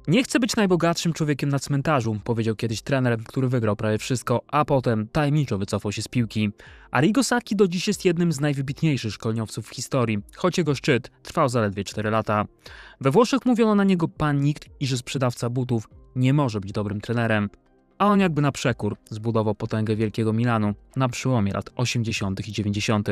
Nie chcę być najbogatszym człowiekiem na cmentarzu, powiedział kiedyś trener, który wygrał prawie wszystko, a potem tajemniczo wycofał się z piłki. Arrigo Sacchi do dziś jest jednym z najwybitniejszych szkoleniowców w historii, choć jego szczyt trwał zaledwie 4 lata. We Włoszech mówiono na niego pan nikt i że sprzedawca butów nie może być dobrym trenerem. A on jakby na przekór zbudował potęgę Wielkiego Milanu na przełomie lat 80. i 90.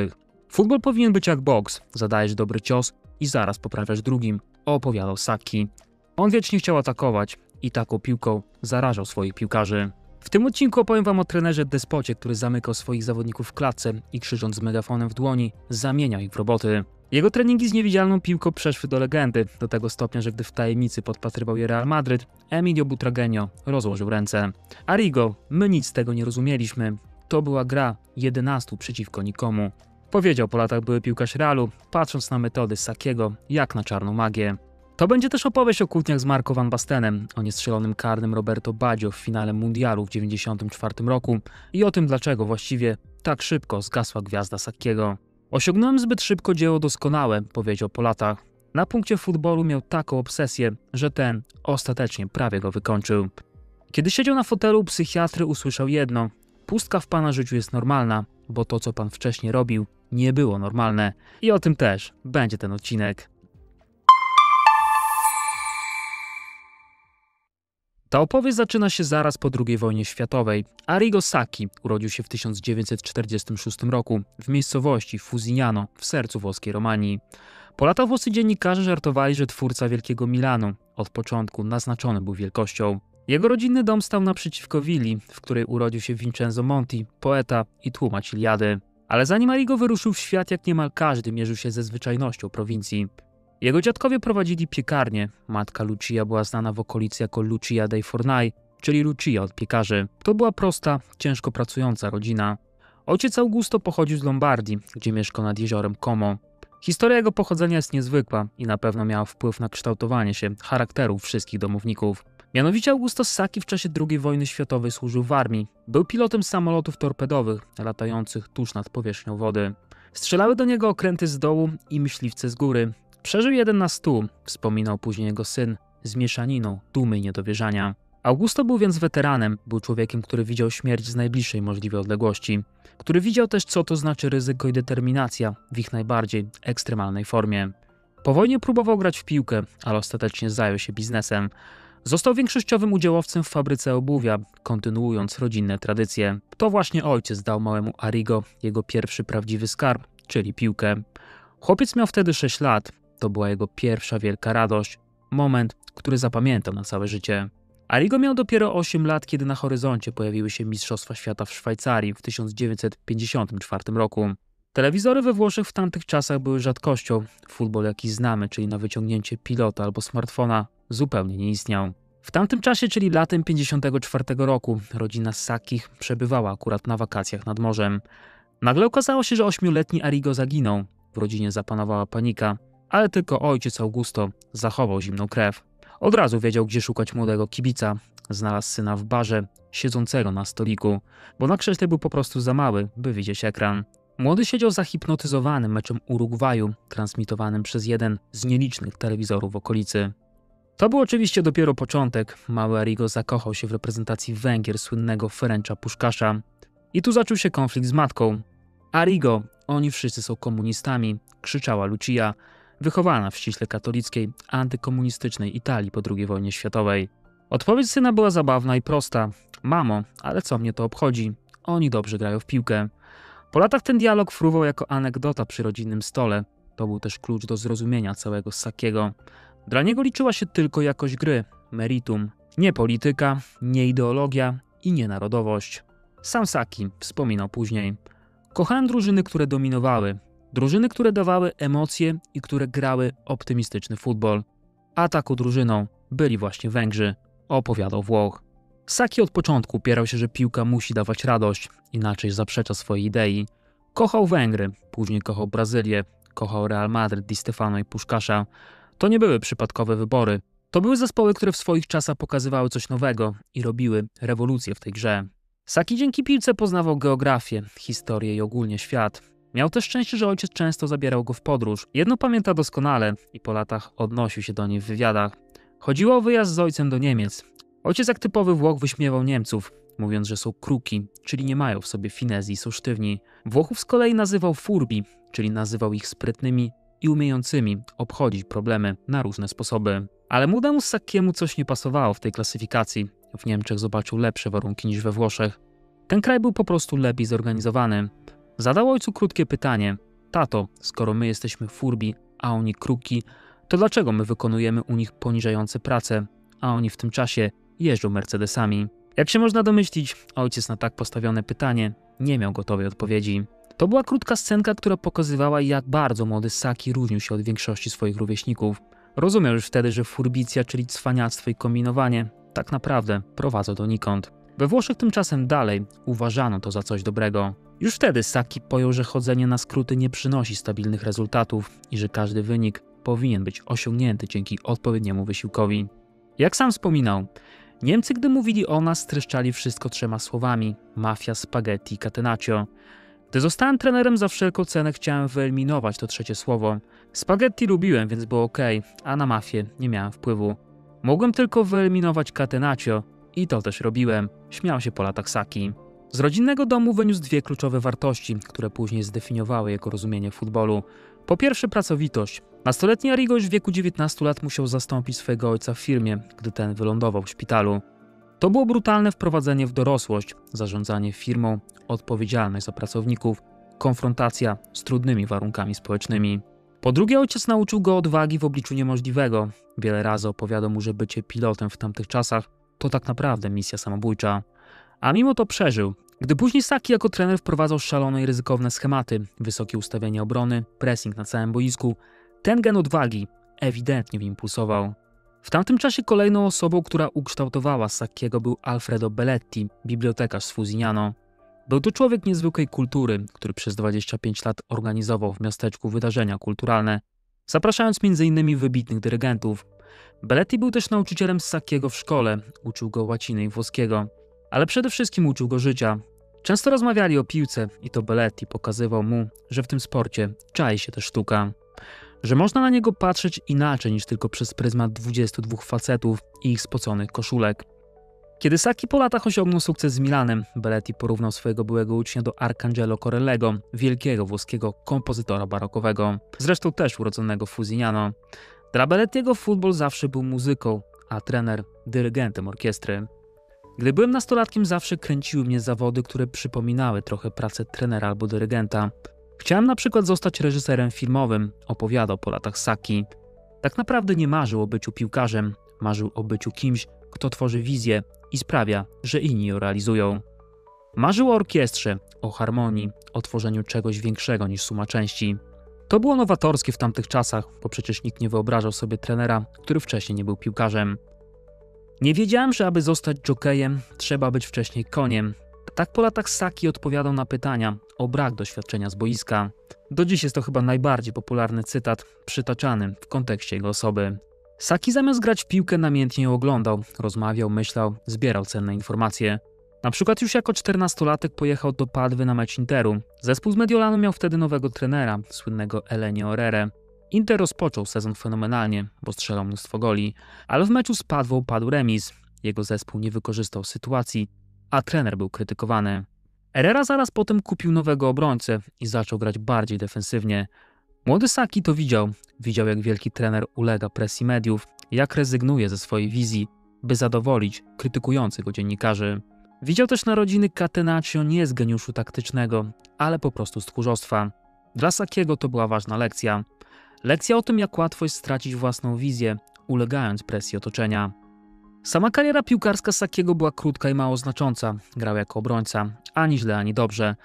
Futbol powinien być jak boks, zadajesz dobry cios i zaraz poprawiasz drugim, opowiadał Sacchi. On wiecznie chciał atakować i taką piłką zarażał swoich piłkarzy. W tym odcinku opowiem wam o trenerze despocie, który zamykał swoich zawodników w klatce i krzycząc z megafonem w dłoni zamieniał ich w roboty. Jego treningi z niewidzialną piłką przeszły do legendy, do tego stopnia, że gdy w tajemnicy podpatrywał je Real Madryt, Emilio Butragueño rozłożył ręce. Arrigo, my nic z tego nie rozumieliśmy. To była gra 11 przeciwko nikomu. Powiedział po latach były piłkarz Realu, patrząc na metody Sacchiego jak na czarną magię. To będzie też opowieść o kłótniach z Marco van Bastenem, o niestrzelonym karnym Roberto Baggio w finale mundialu w 1994 roku i o tym, dlaczego właściwie tak szybko zgasła gwiazda Sacchiego. Osiągnąłem zbyt szybko dzieło doskonałe, powiedział po latach. Na punkcie futbolu miał taką obsesję, że ten ostatecznie prawie go wykończył. Kiedy siedział na fotelu u psychiatry, usłyszał jedno: pustka w pana życiu jest normalna, bo to, co pan wcześniej robił, nie było normalne. I o tym też będzie ten odcinek. Ta opowieść zaczyna się zaraz po II wojnie światowej. Arrigo Sacchi urodził się w 1946 roku w miejscowości Fusignano w sercu włoskiej Romanii. Po latach włoscy dziennikarze żartowali, że twórca Wielkiego Milanu od początku naznaczony był wielkością. Jego rodzinny dom stał naprzeciwko willi, w której urodził się Vincenzo Monti, poeta i tłumacz Iliady. Ale zanim Arrigo wyruszył w świat, jak niemal każdy mierzył się ze zwyczajnością prowincji. Jego dziadkowie prowadzili piekarnię. Matka Lucia była znana w okolicy jako Lucia dei Fornai, czyli Lucia od piekarzy. To była prosta, ciężko pracująca rodzina. Ojciec Augusto pochodził z Lombardii, gdzie mieszkał nad jeziorem Como. Historia jego pochodzenia jest niezwykła i na pewno miała wpływ na kształtowanie się charakterów wszystkich domowników. Mianowicie Augusto Sacchi w czasie II wojny światowej służył w armii. Był pilotem samolotów torpedowych, latających tuż nad powierzchnią wody. Strzelały do niego okręty z dołu i myśliwce z góry. Przeżył 1 na 100, wspominał później jego syn, z mieszaniną dumy i niedowierzania. Augusto był więc weteranem, był człowiekiem, który widział śmierć z najbliższej możliwej odległości, który widział też, co to znaczy ryzyko i determinacja w ich najbardziej ekstremalnej formie. Po wojnie próbował grać w piłkę, ale ostatecznie zajął się biznesem. Został większościowym udziałowcem w fabryce obuwia, kontynuując rodzinne tradycje. To właśnie ojciec dał małemu Arrigo jego pierwszy prawdziwy skarb, czyli piłkę. Chłopiec miał wtedy 6 lat. To była jego pierwsza wielka radość, moment, który zapamiętał na całe życie. Arrigo miał dopiero 8 lat, kiedy na horyzoncie pojawiły się Mistrzostwa Świata w Szwajcarii w 1954 roku. Telewizory we Włoszech w tamtych czasach były rzadkością. Futbol jaki znamy, czyli na wyciągnięcie pilota albo smartfona, zupełnie nie istniał. W tamtym czasie, czyli latem 1954 roku, rodzina Sacchich przebywała akurat na wakacjach nad morzem. Nagle okazało się, że 8-letni Arrigo zaginął. W rodzinie zapanowała panika, ale tylko ojciec Augusto zachował zimną krew. Od razu wiedział, gdzie szukać młodego kibica. Znalazł syna w barze, siedzącego na stoliku, bo na krześle był po prostu za mały, by widzieć ekran. Młody siedział zahipnotyzowany meczem Urugwaju, transmitowanym przez jeden z nielicznych telewizorów w okolicy. To był oczywiście dopiero początek. Mały Arrigo zakochał się w reprezentacji Węgier słynnego Ferencza Puszkasza. I tu zaczął się konflikt z matką. Arrigo, oni wszyscy są komunistami, krzyczała Lucia, wychowana w ściśle katolickiej, antykomunistycznej Italii po II wojnie światowej. Odpowiedź syna była zabawna i prosta. Mamo, ale co mnie to obchodzi? Oni dobrze grają w piłkę. Po latach ten dialog fruwał jako anegdota przy rodzinnym stole. To był też klucz do zrozumienia całego Sacchiego. Dla niego liczyła się tylko jakość gry, meritum. Nie polityka, nie ideologia i nie narodowość. Sam Sacchi wspominał później. Kochałem drużyny, które dominowały. Drużyny, które dawały emocje i które grały optymistyczny futbol. A taką drużyną byli właśnie Węgrzy, opowiadał Włoch. Sacchi od początku upierał się, że piłka musi dawać radość, inaczej zaprzecza swojej idei. Kochał Węgry, później kochał Brazylię, kochał Real Madryt, Di Stefano i Puszkasza. To nie były przypadkowe wybory. To były zespoły, które w swoich czasach pokazywały coś nowego i robiły rewolucję w tej grze. Sacchi dzięki piłce poznawał geografię, historię i ogólnie świat. Miał też szczęście, że ojciec często zabierał go w podróż. Jedno pamięta doskonale i po latach odnosił się do niej w wywiadach. Chodziło o wyjazd z ojcem do Niemiec. Ojciec jak typowy Włoch wyśmiewał Niemców, mówiąc, że są kruki, czyli nie mają w sobie finezji i są sztywni. Włochów z kolei nazywał furbi, czyli nazywał ich sprytnymi i umiejącymi obchodzić problemy na różne sposoby. Ale młodemu Sackiemu coś nie pasowało w tej klasyfikacji. W Niemczech zobaczył lepsze warunki niż we Włoszech. Ten kraj był po prostu lepiej zorganizowany. Zadał ojcu krótkie pytanie. Tato, skoro my jesteśmy furbi, a oni kruki, to dlaczego my wykonujemy u nich poniżające prace, a oni w tym czasie jeżdżą Mercedesami? Jak się można domyślić, ojciec na tak postawione pytanie nie miał gotowej odpowiedzi. To była krótka scenka, która pokazywała, jak bardzo młody Sacchi różnił się od większości swoich rówieśników. Rozumiał już wtedy, że furbicja, czyli cwaniactwo i kombinowanie, tak naprawdę prowadzą donikąd. We Włoszech tymczasem dalej uważano to za coś dobrego. Już wtedy Sacchi pojął, że chodzenie na skróty nie przynosi stabilnych rezultatów i że każdy wynik powinien być osiągnięty dzięki odpowiedniemu wysiłkowi. Jak sam wspominał, Niemcy, gdy mówili o nas, streszczali wszystko 3 słowami: mafia, spaghetti i catenaccio. Gdy zostałem trenerem, za wszelką cenę chciałem wyeliminować to 3 słowo. Spaghetti lubiłem, więc było ok, a na mafię nie miałem wpływu. Mogłem tylko wyeliminować catenaccio i to też robiłem, śmiał się po latach Sacchi. Z rodzinnego domu wyniósł 2 kluczowe wartości, które później zdefiniowały jego rozumienie futbolu. Po pierwsze, pracowitość. Nastoletni Arrigo już w wieku 19 lat musiał zastąpić swojego ojca w firmie, gdy ten wylądował w szpitalu. To było brutalne wprowadzenie w dorosłość, zarządzanie firmą, odpowiedzialność za pracowników, konfrontacja z trudnymi warunkami społecznymi. Po drugie, ojciec nauczył go odwagi w obliczu niemożliwego. Wiele razy opowiadał mu, że bycie pilotem w tamtych czasach to tak naprawdę misja samobójcza. A mimo to przeżył. Gdy później Sacchi jako trener wprowadzał szalone i ryzykowne schematy, wysokie ustawienie obrony, pressing na całym boisku, ten gen odwagi ewidentnie w nim pulsował. W tamtym czasie kolejną osobą, która ukształtowała Sacchiego, był Alfredo Belletti, bibliotekarz z Fusignano. Był to człowiek niezwykłej kultury, który przez 25 lat organizował w miasteczku wydarzenia kulturalne, zapraszając m.in. wybitnych dyrygentów. Belletti był też nauczycielem Sacchiego w szkole, uczył go łaciny i włoskiego, ale przede wszystkim uczył go życia. Często rozmawiali o piłce i to Belletti pokazywał mu, że w tym sporcie czai się też sztuka. Że można na niego patrzeć inaczej niż tylko przez pryzmat 22 facetów i ich spoconych koszulek. Kiedy Sacchi po latach osiągnął sukces z Milanem, Belletti porównał swojego byłego ucznia do Arcangelo Corellego, wielkiego włoskiego kompozytora barokowego, zresztą też urodzonego w Fusignano. Dla Bellettiego futbol zawsze był muzyką, a trener dyrygentem orkiestry. Gdy byłem nastolatkiem, zawsze kręciły mnie zawody, które przypominały trochę pracę trenera albo dyrygenta. Chciałem na przykład zostać reżyserem filmowym, opowiadał po latach Sacchi. Tak naprawdę nie marzył o byciu piłkarzem, marzył o byciu kimś, kto tworzy wizję i sprawia, że inni ją realizują. Marzył o orkiestrze, o harmonii, o tworzeniu czegoś większego niż suma części. To było nowatorskie w tamtych czasach, bo przecież nikt nie wyobrażał sobie trenera, który wcześniej nie był piłkarzem. Nie wiedziałem, że aby zostać jokejem, trzeba być wcześniej koniem. Tak po latach Sacchi odpowiadał na pytania o brak doświadczenia z boiska. Do dziś jest to chyba najbardziej popularny cytat, przytaczany w kontekście jego osoby. Sacchi zamiast grać w piłkę namiętnie ją oglądał, rozmawiał, myślał, zbierał cenne informacje. Na przykład już jako 14-latek pojechał do Padwy na mecz Interu. Zespół z Mediolanu miał wtedy nowego trenera, słynnego Elenio Herrerę. Inter rozpoczął sezon fenomenalnie, bo strzelał mnóstwo goli, ale w meczu z Padwą padł remis. Jego zespół nie wykorzystał sytuacji, a trener był krytykowany. Herrera zaraz potem kupił nowego obrońcę i zaczął grać bardziej defensywnie. Młody Sacchi to widział. Widział, jak wielki trener ulega presji mediów, jak rezygnuje ze swojej wizji, by zadowolić krytykujących go dziennikarzy. Widział też narodziny Catenaccio nie z geniuszu taktycznego, ale po prostu z tchórzostwa. Dla Sacchiego to była ważna lekcja. Lekcja o tym, jak łatwo jest stracić własną wizję, ulegając presji otoczenia. Sama kariera piłkarska Sacchiego była krótka i mało znacząca. Grał jako obrońca, ani źle, ani dobrze.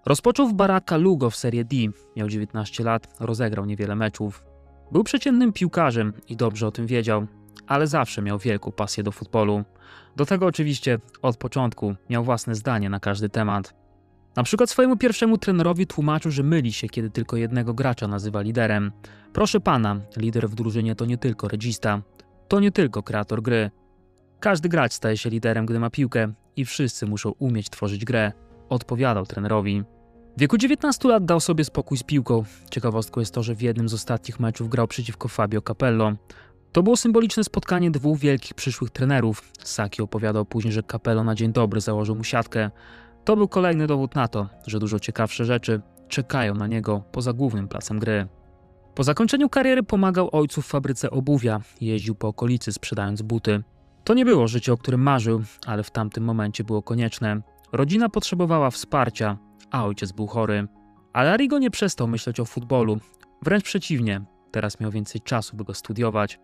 Rozpoczął w Baracca Lugo w Serie D. Miał 19 lat, rozegrał niewiele meczów. Był przeciętnym piłkarzem i dobrze o tym wiedział, ale zawsze miał wielką pasję do futbolu. Do tego oczywiście od początku miał własne zdanie na każdy temat. Na przykład swojemu pierwszemu trenerowi tłumaczył, że myli się, kiedy tylko jednego gracza nazywa liderem. Proszę pana, lider w drużynie to nie tylko regista, to nie tylko kreator gry. Każdy gracz staje się liderem, gdy ma piłkę i wszyscy muszą umieć tworzyć grę, odpowiadał trenerowi. W wieku 19 lat dał sobie spokój z piłką. Ciekawostką jest to, że w jednym z ostatnich meczów grał przeciwko Fabio Capello. To było symboliczne spotkanie dwóch wielkich przyszłych trenerów. Saki opowiadał później, że Capello na dzień dobry założył mu siatkę. To był kolejny dowód na to, że dużo ciekawsze rzeczy czekają na niego poza głównym placem gry. Po zakończeniu kariery pomagał ojcu w fabryce obuwia, jeździł po okolicy sprzedając buty. To nie było życie, o którym marzył, ale w tamtym momencie było konieczne. Rodzina potrzebowała wsparcia, a ojciec był chory. Ale Arrigo nie przestał myśleć o futbolu. Wręcz przeciwnie, teraz miał więcej czasu, by go studiować.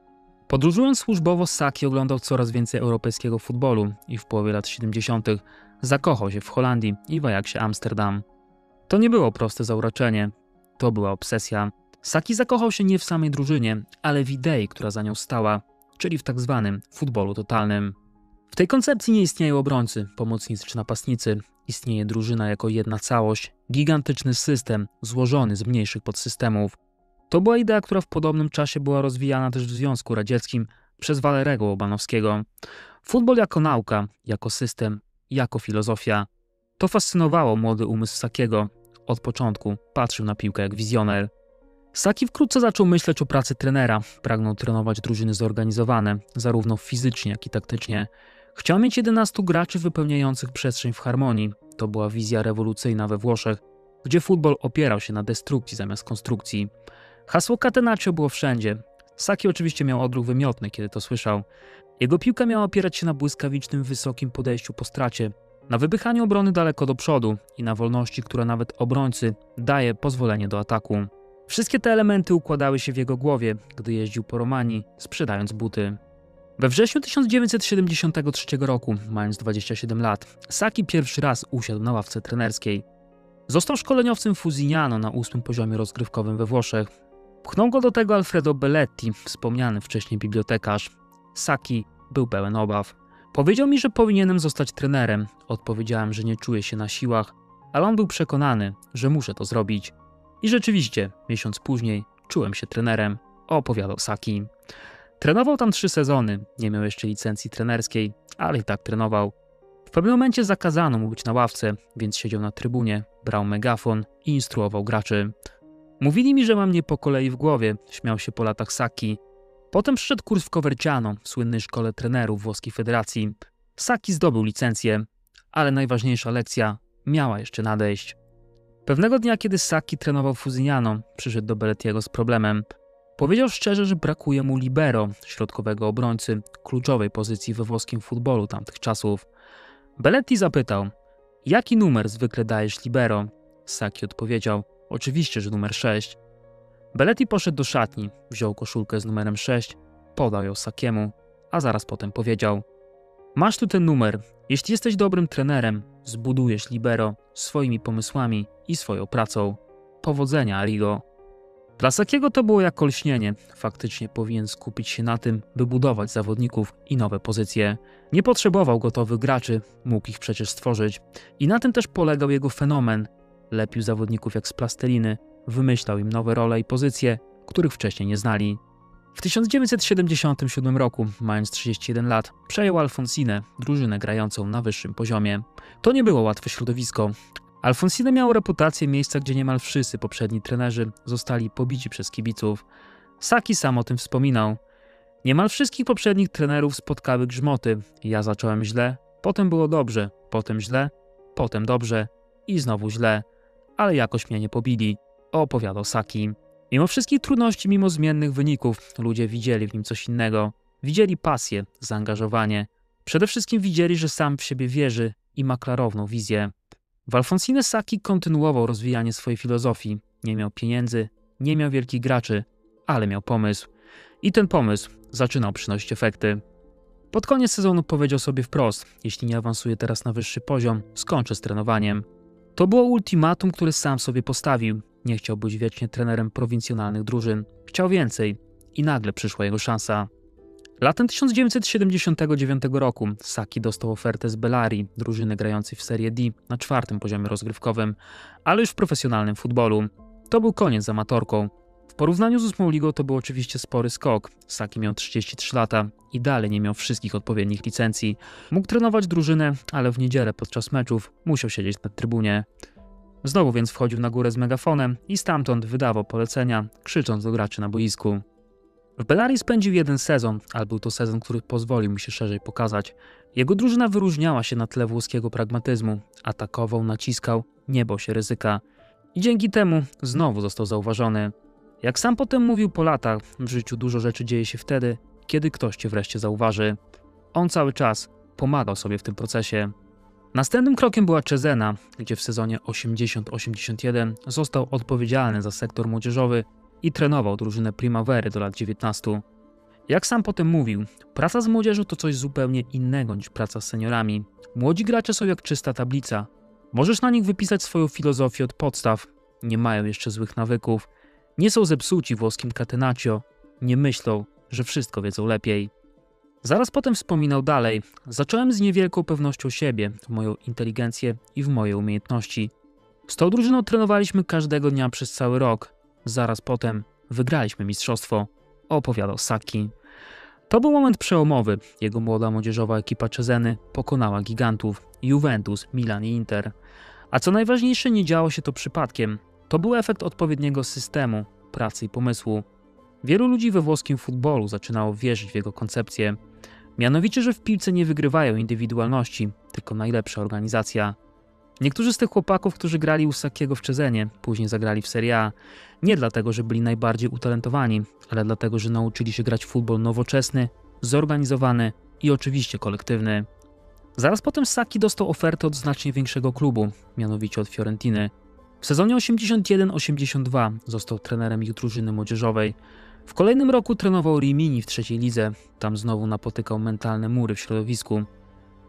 Podróżując służbowo, Saki oglądał coraz więcej europejskiego futbolu i w połowie lat 70. zakochał się w Holandii i w Ajaxie Amsterdam. To nie było proste zauroczenie, to była obsesja. Saki zakochał się nie w samej drużynie, ale w idei, która za nią stała, czyli w tak zwanym futbolu totalnym. W tej koncepcji nie istnieją obrońcy, pomocnicy czy napastnicy. Istnieje drużyna jako jedna całość, gigantyczny system złożony z mniejszych podsystemów. To była idea, która w podobnym czasie była rozwijana też w Związku Radzieckim przez Walerego Łobanowskiego. Futbol jako nauka, jako system, jako filozofia. To fascynowało młody umysł Sakiego. Od początku patrzył na piłkę jak wizjoner. Saki wkrótce zaczął myśleć o pracy trenera. Pragnął trenować drużyny zorganizowane, zarówno fizycznie, jak i taktycznie. Chciał mieć 11 graczy wypełniających przestrzeń w harmonii. To była wizja rewolucyjna we Włoszech, gdzie futbol opierał się na destrukcji zamiast konstrukcji. Hasło Catenaccio było wszędzie. Saki oczywiście miał odruch wymiotny, kiedy to słyszał. Jego piłka miała opierać się na błyskawicznym, wysokim podejściu po stracie, na wypychaniu obrony daleko do przodu i na wolności, która nawet obrońcy daje pozwolenie do ataku. Wszystkie te elementy układały się w jego głowie, gdy jeździł po Romanii, sprzedając buty. We wrześniu 1973 roku, mając 27 lat, Saki pierwszy raz usiadł na ławce trenerskiej. Został szkoleniowcem Fusignano na 8. poziomie rozgrywkowym we Włoszech. Pchnął go do tego Alfredo Belletti, wspomniany wcześniej bibliotekarz. Saki był pełen obaw. Powiedział mi, że powinienem zostać trenerem. Odpowiedziałem, że nie czuję się na siłach, ale on był przekonany, że muszę to zrobić. I rzeczywiście, miesiąc później czułem się trenerem, opowiadał Saki. Trenował tam 3 sezony, nie miał jeszcze licencji trenerskiej, ale i tak trenował. W pewnym momencie zakazano mu być na ławce, więc siedział na trybunie, brał megafon i instruował graczy. Mówili mi, że mam nie po kolei w głowie, śmiał się po latach Saki. Potem przyszedł kurs w Coverciano, w słynnej szkole trenerów włoskiej federacji. Saki zdobył licencję, ale najważniejsza lekcja miała jeszcze nadejść. Pewnego dnia, kiedy Saki trenował Fusignano, przyszedł do Bellettiego z problemem. Powiedział szczerze, że brakuje mu libero, środkowego obrońcy, kluczowej pozycji we włoskim futbolu tamtych czasów. Belletti zapytał, jaki numer zwykle dajesz libero? Saki odpowiedział, oczywiście, że numer 6. Belletti poszedł do szatni, wziął koszulkę z numerem 6, podał ją Sakiemu, a zaraz potem powiedział, masz tu ten numer, jeśli jesteś dobrym trenerem, zbudujesz libero swoimi pomysłami i swoją pracą. Powodzenia, Arrigo. Dla Sakiego to było jak olśnienie. Faktycznie powinien skupić się na tym, by budować zawodników i nowe pozycje. Nie potrzebował gotowych graczy, mógł ich przecież stworzyć. I na tym też polegał jego fenomen. Lepił zawodników jak z plasteliny, wymyślał im nowe role i pozycje, których wcześniej nie znali. W 1977 roku, mając 31 lat, przejął Alfonsinę, drużynę grającą na wyższym poziomie. To nie było łatwe środowisko. Alfonsine miał reputację miejsca, gdzie niemal wszyscy poprzedni trenerzy zostali pobici przez kibiców. Saki sam o tym wspominał. Niemal wszystkich poprzednich trenerów spotkały grzmoty. Ja zacząłem źle, potem było dobrze, potem źle, potem dobrze i znowu źle, ale jakoś mnie nie pobili, opowiadał Saki. Mimo wszystkich trudności, mimo zmiennych wyników, ludzie widzieli w nim coś innego. Widzieli pasję, zaangażowanie. Przede wszystkim widzieli, że sam w siebie wierzy i ma klarowną wizję. W Alfonsine Saki kontynuował rozwijanie swojej filozofii. Nie miał pieniędzy, nie miał wielkich graczy, ale miał pomysł. I ten pomysł zaczynał przynosić efekty. Pod koniec sezonu powiedział sobie wprost, jeśli nie awansuję teraz na wyższy poziom, skończę z trenowaniem. To było ultimatum, które sam sobie postawił. Nie chciał być wiecznie trenerem prowincjonalnych drużyn. Chciał więcej i nagle przyszła jego szansa. Latem 1979 roku Saki dostał ofertę z Bellari, drużyny grającej w Serie D na 4. poziomie rozgrywkowym, ale już w profesjonalnym futbolu. To był koniec z amatorką. W porównaniu z 8. ligą to był oczywiście spory skok. Saki miał 33 lata i dalej nie miał wszystkich odpowiednich licencji. Mógł trenować drużynę, ale w niedzielę podczas meczów musiał siedzieć na trybunie. Znowu więc wchodził na górę z megafonem i stamtąd wydawał polecenia, krzycząc do graczy na boisku. W Bellarii spędził jeden sezon, ale był to sezon, który pozwolił mu się szerzej pokazać. Jego drużyna wyróżniała się na tle włoskiego pragmatyzmu. Atakował, naciskał, nie bał się ryzyka. I dzięki temu znowu został zauważony. Jak sam potem mówił po latach, w życiu dużo rzeczy dzieje się wtedy, kiedy ktoś cię wreszcie zauważy. On cały czas pomagał sobie w tym procesie. Następnym krokiem była Cesena, gdzie w sezonie 80-81 został odpowiedzialny za sektor młodzieżowy i trenował drużynę Primavery do lat 19. Jak sam potem mówił, praca z młodzieżą to coś zupełnie innego niż praca z seniorami. Młodzi gracze są jak czysta tablica. Możesz na nich wypisać swoją filozofię od podstaw. Nie mają jeszcze złych nawyków. Nie są zepsuci włoskim catenaccio. Nie myślą, że wszystko wiedzą lepiej. Zaraz potem wspominał dalej. Zacząłem z niewielką pewnością siebie, w moją inteligencję i w moje umiejętności. Z tą drużyną trenowaliśmy każdego dnia przez cały rok. Zaraz potem wygraliśmy mistrzostwo, opowiadał Sacchi. To był moment przełomowy. Jego młoda młodzieżowa ekipa Ceseny pokonała gigantów Juventus, Milan i Inter. A co najważniejsze, nie działo się to przypadkiem. To był efekt odpowiedniego systemu, pracy i pomysłu. Wielu ludzi we włoskim futbolu zaczynało wierzyć w jego koncepcję. Mianowicie, że w piłce nie wygrywają indywidualności, tylko najlepsza organizacja. Niektórzy z tych chłopaków, którzy grali u Sacchiego w Cesenie, później zagrali w Serie A, nie dlatego, że byli najbardziej utalentowani, ale dlatego, że nauczyli się grać w futbol nowoczesny, zorganizowany i oczywiście kolektywny. Zaraz potem Sacchi dostał ofertę od znacznie większego klubu, mianowicie od Fiorentiny. W sezonie 81-82 został trenerem ich drużyny młodzieżowej. W kolejnym roku trenował Rimini w trzeciej lidze, tam znowu napotykał mentalne mury w środowisku.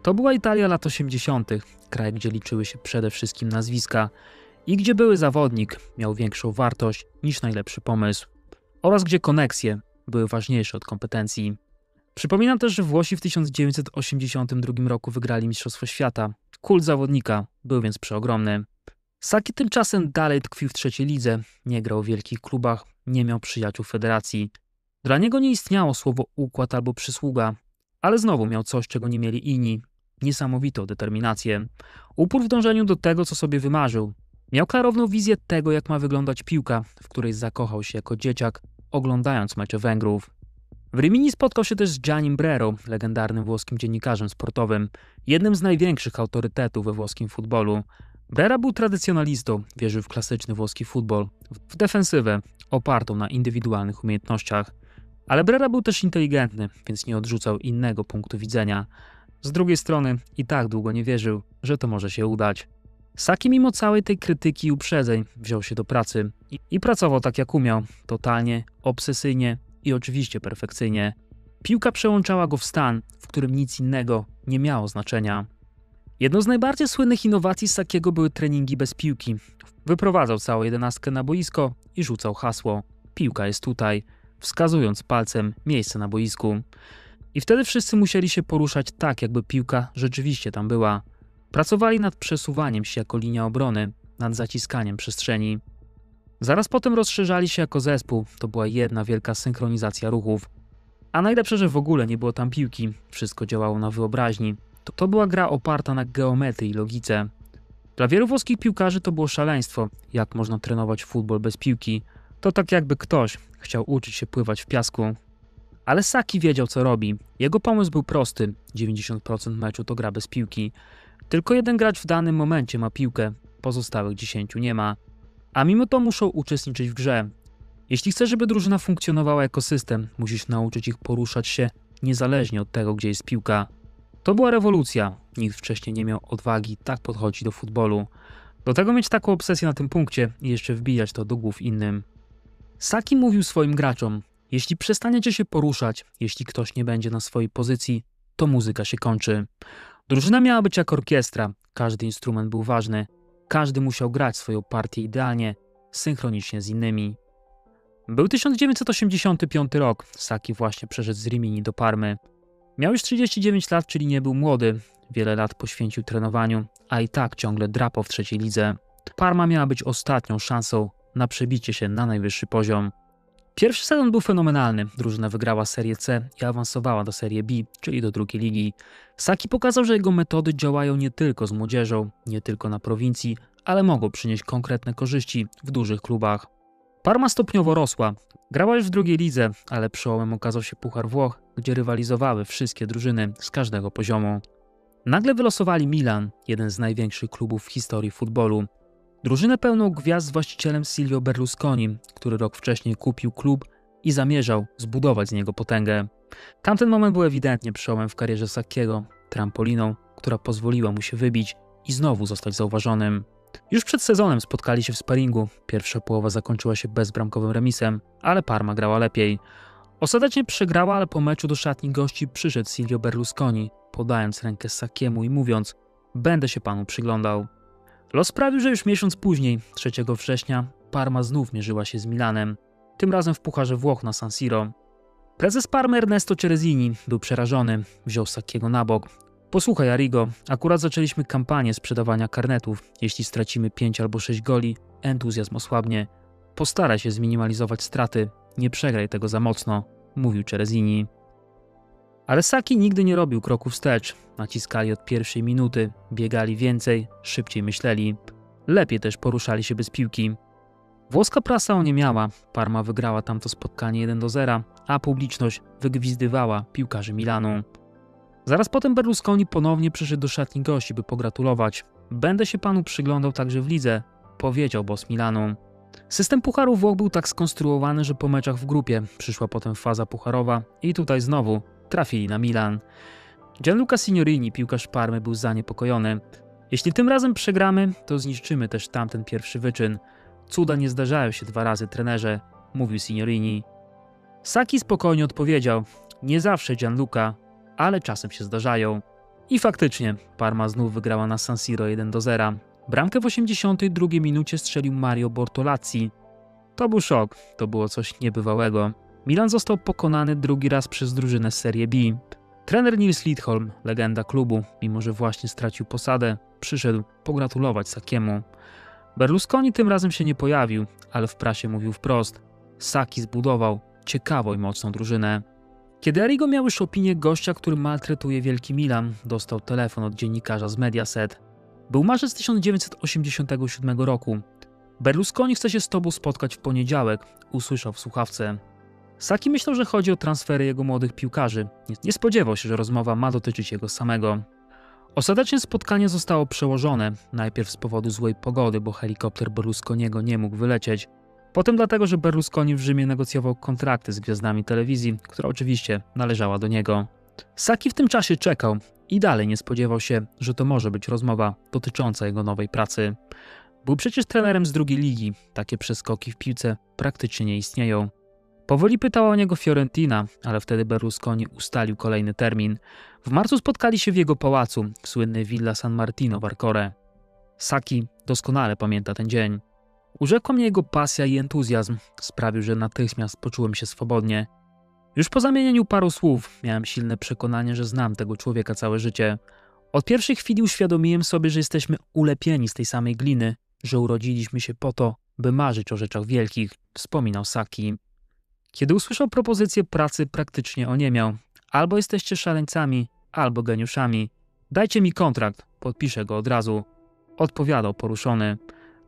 To była Italia lat 80., kraj, gdzie liczyły się przede wszystkim nazwiska i gdzie były zawodnik miał większą wartość niż najlepszy pomysł oraz gdzie koneksje były ważniejsze od kompetencji. Przypominam też, że Włosi w 1982 roku wygrali Mistrzostwo Świata. Kult zawodnika był więc przeogromny. Sacchi tymczasem dalej tkwił w trzeciej lidze, nie grał w wielkich klubach, nie miał przyjaciół w federacji. Dla niego nie istniało słowo układ albo przysługa, ale znowu miał coś, czego nie mieli inni. Niesamowitą determinację. Upór w dążeniu do tego, co sobie wymarzył. Miał klarowną wizję tego, jak ma wyglądać piłka, w której zakochał się jako dzieciak, oglądając mecze Węgrów. W Rimini spotkał się też z Giannim Brero, legendarnym włoskim dziennikarzem sportowym, jednym z największych autorytetów we włoskim futbolu. Brera był tradycjonalistą, wierzył w klasyczny włoski futbol, w defensywę opartą na indywidualnych umiejętnościach. Ale Brera był też inteligentny, więc nie odrzucał innego punktu widzenia. Z drugiej strony i tak długo nie wierzył, że to może się udać. Sacchi mimo całej tej krytyki i uprzedzeń wziął się do pracy i pracował tak jak umiał, totalnie, obsesyjnie i oczywiście perfekcyjnie. Piłka przełączała go w stan, w którym nic innego nie miało znaczenia. Jedną z najbardziej słynnych innowacji Sacchiego były treningi bez piłki. Wyprowadzał całą jedenastkę na boisko i rzucał hasło „Piłka jest tutaj”, wskazując palcem miejsce na boisku. I wtedy wszyscy musieli się poruszać tak, jakby piłka rzeczywiście tam była. Pracowali nad przesuwaniem się jako linia obrony, nad zaciskaniem przestrzeni. Zaraz potem rozszerzali się jako zespół, to była jedna wielka synchronizacja ruchów. A najlepsze, że w ogóle nie było tam piłki, wszystko działało na wyobraźni. To była gra oparta na geometrii i logice. Dla wielu włoskich piłkarzy to było szaleństwo, jak można trenować futbol bez piłki. To tak jakby ktoś chciał uczyć się pływać w piasku. Ale Sacchi wiedział, co robi. Jego pomysł był prosty. 90% meczu to gra bez piłki. Tylko jeden gracz w danym momencie ma piłkę, pozostałych 10 nie ma. A mimo to muszą uczestniczyć w grze. Jeśli chcesz, żeby drużyna funkcjonowała jako system, musisz nauczyć ich poruszać się niezależnie od tego, gdzie jest piłka. To była rewolucja. Nikt wcześniej nie miał odwagi tak podchodzić do futbolu. Do tego mieć taką obsesję na tym punkcie i jeszcze wbijać to do głów innym. Sacchi mówił swoim graczom: jeśli przestaniecie się poruszać, jeśli ktoś nie będzie na swojej pozycji, to muzyka się kończy. Drużyna miała być jak orkiestra, każdy instrument był ważny, każdy musiał grać swoją partię idealnie, synchronicznie z innymi. Był 1985 rok, Sacchi właśnie przeszedł z Rimini do Parmy. Miał już 39 lat, czyli nie był młody, wiele lat poświęcił trenowaniu, a i tak ciągle drapał w trzeciej lidze. Parma miała być ostatnią szansą na przebicie się na najwyższy poziom. Pierwszy sezon był fenomenalny, drużyna wygrała Serię C i awansowała do Serie B, czyli do drugiej ligi. Sacchi pokazał, że jego metody działają nie tylko z młodzieżą, nie tylko na prowincji, ale mogą przynieść konkretne korzyści w dużych klubach. Parma stopniowo rosła. Grała już w drugiej lidze, ale przełomem okazał się Puchar Włoch, gdzie rywalizowały wszystkie drużyny z każdego poziomu. Nagle wylosowali Milan, jeden z największych klubów w historii futbolu. Drużynę pełną gwiazd z właścicielem Silvio Berlusconi, który rok wcześniej kupił klub i zamierzał zbudować z niego potęgę. Tamten moment był ewidentnie przełomem w karierze Sacchiego, trampoliną, która pozwoliła mu się wybić i znowu zostać zauważonym. Już przed sezonem spotkali się w sparingu. Pierwsza połowa zakończyła się bezbramkowym remisem, ale Parma grała lepiej. Ostatecznie przegrała, ale po meczu do szatni gości przyszedł Silvio Berlusconi, podając rękę Sacchiemu i mówiąc: „Będę się panu przyglądał”. Los sprawił, że już miesiąc później, 3 września, Parma znów mierzyła się z Milanem, tym razem w Pucharze Włoch na San Siro. Prezes Parmy Ernesto Ceresini był przerażony, wziął Sacchiego na bok. „Posłuchaj, Arrigo, akurat zaczęliśmy kampanię sprzedawania karnetów. Jeśli stracimy 5 albo 6 goli, entuzjazm osłabnie. Postaraj się zminimalizować straty, nie przegraj tego za mocno”, mówił Ceresini. Ale Sacchi nigdy nie robił kroku wstecz. Naciskali od pierwszej minuty, biegali więcej, szybciej myśleli. Lepiej też poruszali się bez piłki. Włoska prasa oniemiała. Parma wygrała tamto spotkanie 1-0, a publiczność wygwizdywała piłkarzy Milanu. Zaraz potem Berlusconi ponownie przyszedł do szatni gości, by pogratulować. „Będę się panu przyglądał także w lidze”, powiedział boss Milanu. System Pucharu Włoch był tak skonstruowany, że po meczach w grupie przyszła potem faza pucharowa i tutaj znowu trafili na Milan. Gianluca Signorini, piłkarz Parmy, był zaniepokojony. „Jeśli tym razem przegramy, to zniszczymy też tamten pierwszy wyczyn. Cuda nie zdarzają się 2 razy, trenerze”, mówił Signorini. Sacchi spokojnie odpowiedział: „Nie zawsze, Gianluca, ale czasem się zdarzają”. I faktycznie, Parma znów wygrała na San Siro 1-0. Bramkę w 82 minucie strzelił Mario Bortolazzi. To był szok, to było coś niebywałego. Milan został pokonany drugi raz przez drużynę z Serie B. Trener Nils Lidholm, legenda klubu, mimo że właśnie stracił posadę, przyszedł pogratulować Sacchiemu. Berlusconi tym razem się nie pojawił, ale w prasie mówił wprost: „Sacchi zbudował ciekawą i mocną drużynę”. Kiedy Arrigo miał już opinię gościa, który maltretuje wielki Milan, dostał telefon od dziennikarza z Mediaset. Był marzec 1987 roku. „Berlusconi chce się z tobą spotkać w poniedziałek”, usłyszał w słuchawce. Sacchi myślał, że chodzi o transfery jego młodych piłkarzy. Nie spodziewał się, że rozmowa ma dotyczyć jego samego. Ostatecznie spotkanie zostało przełożone, najpierw z powodu złej pogody, bo helikopter Berlusconiego nie mógł wylecieć. Potem dlatego, że Berlusconi w Rzymie negocjował kontrakty z gwiazdami telewizji, która oczywiście należała do niego. Sacchi w tym czasie czekał i dalej nie spodziewał się, że to może być rozmowa dotycząca jego nowej pracy. Był przecież trenerem z drugiej ligi, takie przeskoki w piłce praktycznie nie istnieją. Powoli pytała o niego Fiorentina, ale wtedy Berlusconi ustalił kolejny termin. W marcu spotkali się w jego pałacu, w słynnej Villa San Martino w Arcore. Sacchi doskonale pamięta ten dzień. „Urzekła mnie jego pasja i entuzjazm. Sprawił, że natychmiast poczułem się swobodnie. Już po zamienieniu paru słów miałem silne przekonanie, że znam tego człowieka całe życie. Od pierwszej chwili uświadomiłem sobie, że jesteśmy ulepieni z tej samej gliny, że urodziliśmy się po to, by marzyć o rzeczach wielkich”, wspominał Sacchi. Kiedy usłyszał propozycję pracy, praktycznie oniemiał. „Albo jesteście szaleńcami, albo geniuszami. Dajcie mi kontrakt, podpiszę go od razu”, odpowiadał poruszony.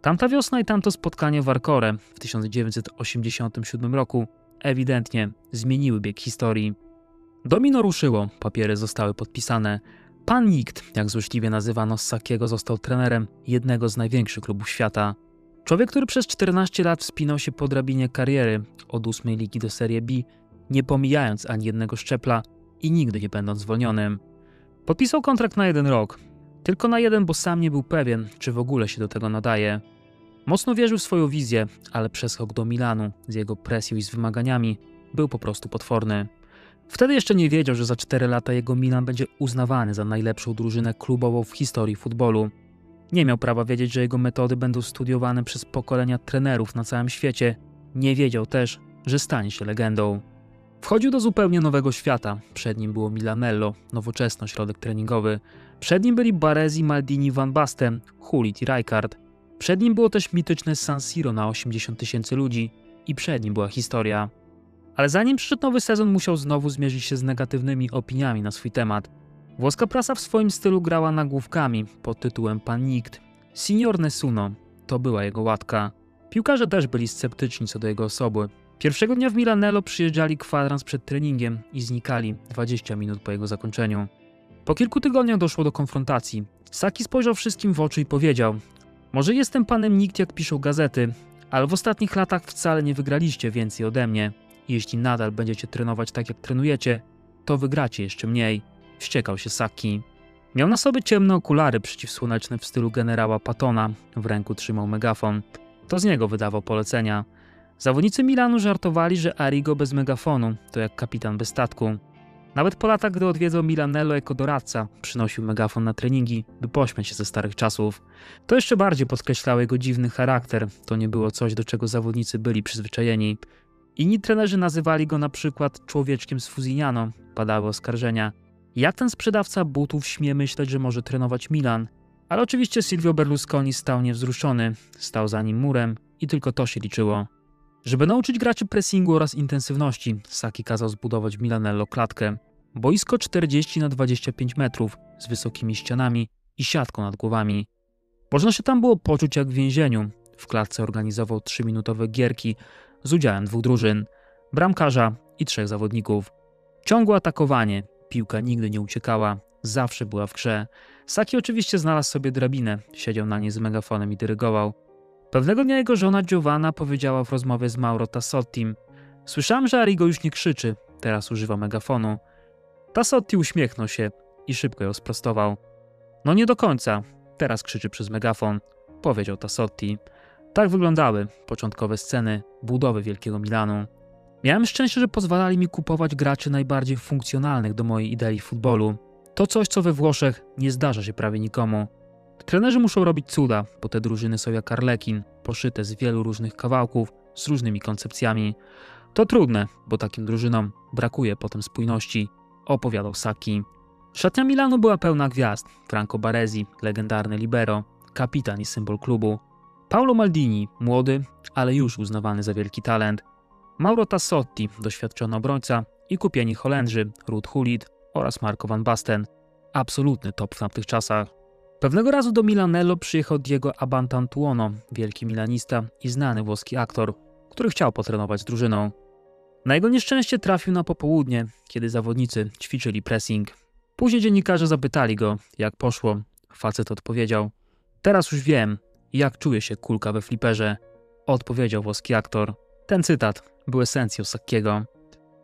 Tamta wiosna i tamto spotkanie w Arcore w 1987 roku ewidentnie zmieniły bieg historii. Domino ruszyło, papiery zostały podpisane. Pan Nikt, jak złośliwie nazywano Sacchiego, został trenerem jednego z największych klubów świata. Człowiek, który przez 14 lat wspinał się po drabinie kariery od 8. ligi do Serie B, nie pomijając ani jednego szczepla i nigdy nie będąc zwolnionym. Podpisał kontrakt na 1 rok. Tylko na 1, bo sam nie był pewien, czy w ogóle się do tego nadaje. Mocno wierzył w swoją wizję, ale przeskok do Milanu z jego presją i z wymaganiami był po prostu potworny. Wtedy jeszcze nie wiedział, że za 4 lata jego Milan będzie uznawany za najlepszą drużynę klubową w historii futbolu. Nie miał prawa wiedzieć, że jego metody będą studiowane przez pokolenia trenerów na całym świecie. Nie wiedział też, że stanie się legendą. Wchodził do zupełnie nowego świata. Przed nim było Milanello, nowoczesny ośrodek treningowy. Przed nim byli Baresi, Maldini, Van Basten, Gullit i Rijkaard. Przed nim było też mityczne San Siro na 80 000 ludzi i przed nim była historia. Ale zanim przyszedł nowy sezon, musiał znowu zmierzyć się z negatywnymi opiniami na swój temat. Włoska prasa w swoim stylu grała nagłówkami pod tytułem „Pan Nikt”. Signor Nessuno, to była jego łatka. Piłkarze też byli sceptyczni co do jego osoby. Pierwszego dnia w Milanello przyjeżdżali kwadrans przed treningiem i znikali 20 minut po jego zakończeniu. Po kilku tygodniach doszło do konfrontacji. Saki spojrzał wszystkim w oczy i powiedział: może jestem panem nikt, jak piszą gazety, ale w ostatnich latach wcale nie wygraliście więcej ode mnie. Jeśli nadal będziecie trenować tak, jak trenujecie, to wygracie jeszcze mniej. Wściekał się Saki. Miał na sobie ciemne okulary przeciwsłoneczne w stylu generała Pattona, w ręku trzymał megafon. To z niego wydawał polecenia. Zawodnicy Milanu żartowali, że Arrigo bez megafonu to jak kapitan bez statku. Nawet po latach, gdy odwiedzał Milanello jako doradca, przynosił megafon na treningi, by pośmiać się ze starych czasów. To jeszcze bardziej podkreślało jego dziwny charakter. To nie było coś, do czego zawodnicy byli przyzwyczajeni. Inni trenerzy nazywali go na przykład człowieczkiem z Fusignano. Padały oskarżenia. Jak ten sprzedawca butów śmie myśleć, że może trenować Milan? Ale oczywiście Silvio Berlusconi stał niewzruszony, stał za nim murem i tylko to się liczyło. Żeby nauczyć graczy pressingu oraz intensywności, Saki kazał zbudować w Milanello klatkę. Boisko 40 na 25 metrów z wysokimi ścianami i siatką nad głowami. Można się tam było poczuć jak w więzieniu. W klatce organizował 3-minutowe gierki z udziałem 2 drużyn, bramkarza i 3 zawodników. Ciągłe atakowanie, piłka nigdy nie uciekała, zawsze była w grze. Saki oczywiście znalazł sobie drabinę, siedział na niej z megafonem i dyrygował. Pewnego dnia jego żona Giovanna powiedziała w rozmowie z Mauro Tassottim: słyszałem, że Arrigo już nie krzyczy, teraz używa megafonu. Tassotti uśmiechnął się i szybko ją sprostował. No nie do końca, teraz krzyczy przez megafon, powiedział Tassotti. Tak wyglądały początkowe sceny budowy Wielkiego Milanu. Miałem szczęście, że pozwalali mi kupować graczy najbardziej funkcjonalnych do mojej idei futbolu. To coś, co we Włoszech nie zdarza się prawie nikomu. Trenerzy muszą robić cuda, bo te drużyny są jak arlekin, poszyte z wielu różnych kawałków, z różnymi koncepcjami. To trudne, bo takim drużynom brakuje potem spójności, opowiadał Saki. Szatnia Milanu była pełna gwiazd. Franco Baresi, legendarny libero, kapitan i symbol klubu. Paolo Maldini, młody, ale już uznawany za wielki talent. Mauro Tassotti, doświadczony obrońca i kupieni Holendrzy, Ruud Gullit oraz Marco van Basten. Absolutny top w tamtych czasach. Pewnego razu do Milanello przyjechał Diego Abantantuono, wielki milanista i znany włoski aktor, który chciał potrenować z drużyną. Na jego nieszczęście trafił na popołudnie, kiedy zawodnicy ćwiczyli pressing. Później dziennikarze zapytali go, jak poszło. Facet odpowiedział: teraz już wiem, jak czuje się kulka we fliperze, odpowiedział włoski aktor. Ten cytat był esencją Sakiego.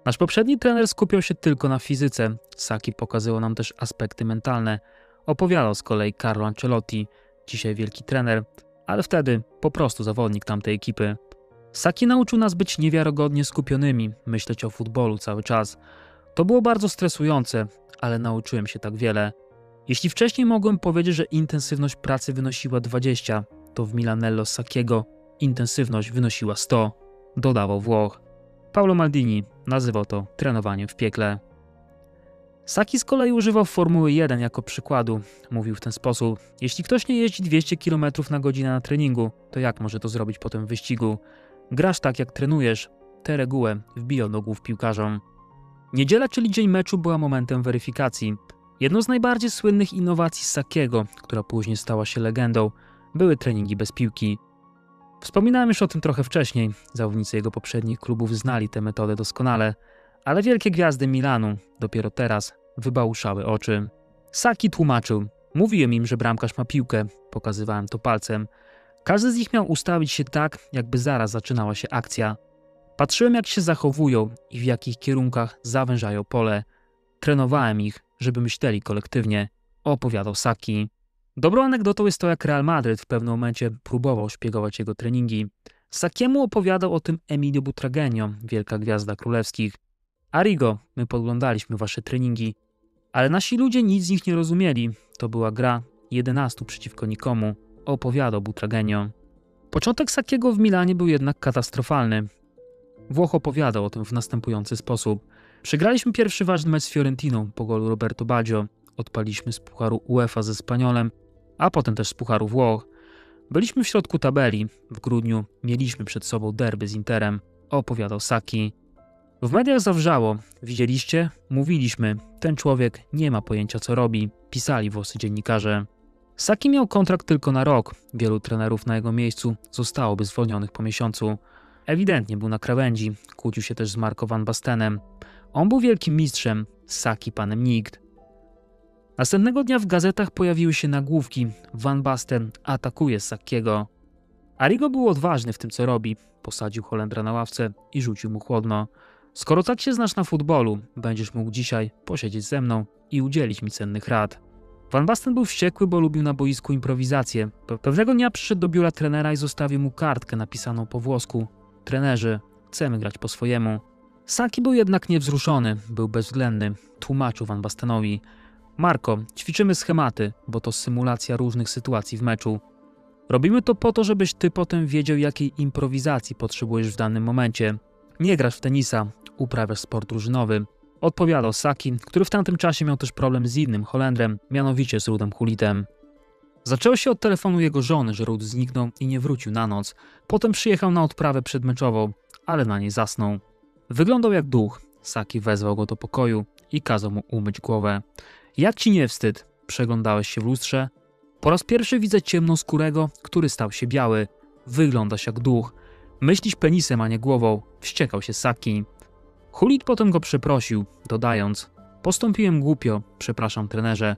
Nasz poprzedni trener skupiał się tylko na fizyce. Saki pokazywał nam też aspekty mentalne. Opowiadał z kolei Carlo Ancelotti, dzisiaj wielki trener, ale wtedy po prostu zawodnik tamtej ekipy. Saki nauczył nas być niewiarygodnie skupionymi, myśleć o futbolu cały czas. To było bardzo stresujące, ale nauczyłem się tak wiele. Jeśli wcześniej mogłem powiedzieć, że intensywność pracy wynosiła 20, to w Milanello Sakiego intensywność wynosiła 100, dodawał Włoch. Paolo Maldini nazywał to trenowaniem w piekle. Saki z kolei używał Formuły 1 jako przykładu. Mówił w ten sposób: jeśli ktoś nie jeździ 200 km na godzinę na treningu, to jak może to zrobić potem w wyścigu? Grasz tak, jak trenujesz. Tę regułę wbijał do głów piłkarzom. Niedziela, czyli dzień meczu, była momentem weryfikacji. Jedną z najbardziej słynnych innowacji Sakiego, która później stała się legendą, były treningi bez piłki. Wspominałem już o tym trochę wcześniej. Zawodnicy jego poprzednich klubów znali tę metodę doskonale, ale wielkie gwiazdy Milanu dopiero teraz wybałuszały oczy. Saki tłumaczył: mówiłem im, że bramkarz ma piłkę, pokazywałem to palcem. Każdy z nich miał ustawić się tak, jakby zaraz zaczynała się akcja. Patrzyłem, jak się zachowują i w jakich kierunkach zawężają pole. Trenowałem ich, żeby myśleli kolektywnie, opowiadał Saki. Dobrą anegdotą jest to, jak Real Madryt w pewnym momencie próbował szpiegować jego treningi. Sakiemu opowiadał o tym Emilio Butragueño, wielka gwiazda królewskich. Arrigo, my podglądaliśmy wasze treningi, ale nasi ludzie nic z nich nie rozumieli. To była gra 11 przeciwko nikomu, opowiadał Butragueño. Początek Sakiego w Milanie był jednak katastrofalny. Włoch opowiadał o tym w następujący sposób. Przegraliśmy pierwszy ważny mecz z Fiorentiną po golu Roberto Baggio. Odpaliśmy z pucharu UEFA ze Spaniolem, a potem też z pucharu Włoch. Byliśmy w środku tabeli. W grudniu mieliśmy przed sobą derby z Interem, opowiadał Saki. W mediach zawrzało. Widzieliście? Mówiliśmy. Ten człowiek nie ma pojęcia, co robi. Pisali włoscy dziennikarze. Saki miał kontrakt tylko na rok. Wielu trenerów na jego miejscu zostałoby zwolnionych po miesiącu. Ewidentnie był na krawędzi, kłócił się też z Marco van Bastenem. On był wielkim mistrzem, Saki panem nikt. Następnego dnia w gazetach pojawiły się nagłówki: Van Basten atakuje Sakiego. Arrigo był odważny w tym, co robi. Posadził Holendra na ławce i rzucił mu chłodno. Skoro tak się znasz na futbolu, będziesz mógł dzisiaj posiedzieć ze mną i udzielić mi cennych rad. Van Basten był wściekły, bo lubił na boisku improwizację. Pewnego dnia przyszedł do biura trenera i zostawił mu kartkę napisaną po włosku: trenerze, chcemy grać po swojemu. Saki był jednak niewzruszony, był bezwzględny. Tłumaczył Van Bastenowi: Marco, ćwiczymy schematy, bo to symulacja różnych sytuacji w meczu. Robimy to po to, żebyś ty potem wiedział, jakiej improwizacji potrzebujesz w danym momencie. Nie grasz w tenisa, uprawiasz sport drużynowy. Odpowiadał Saki, który w tamtym czasie miał też problem z innym Holendrem, mianowicie z Rudem Gulitem. Zaczęło się od telefonu jego żony, że Rud zniknął i nie wrócił na noc. Potem przyjechał na odprawę przedmeczową, ale na niej zasnął. Wyglądał jak duch. Saki wezwał go do pokoju i kazał mu umyć głowę. Jak ci nie wstyd? Przeglądałeś się w lustrze? Po raz pierwszy widzę ciemnoskórego, który stał się biały. Wyglądasz jak duch. Myślisz penisem, a nie głową. Wściekał się Saki. Gulit potem go przeprosił, dodając: postąpiłem głupio, przepraszam trenerze.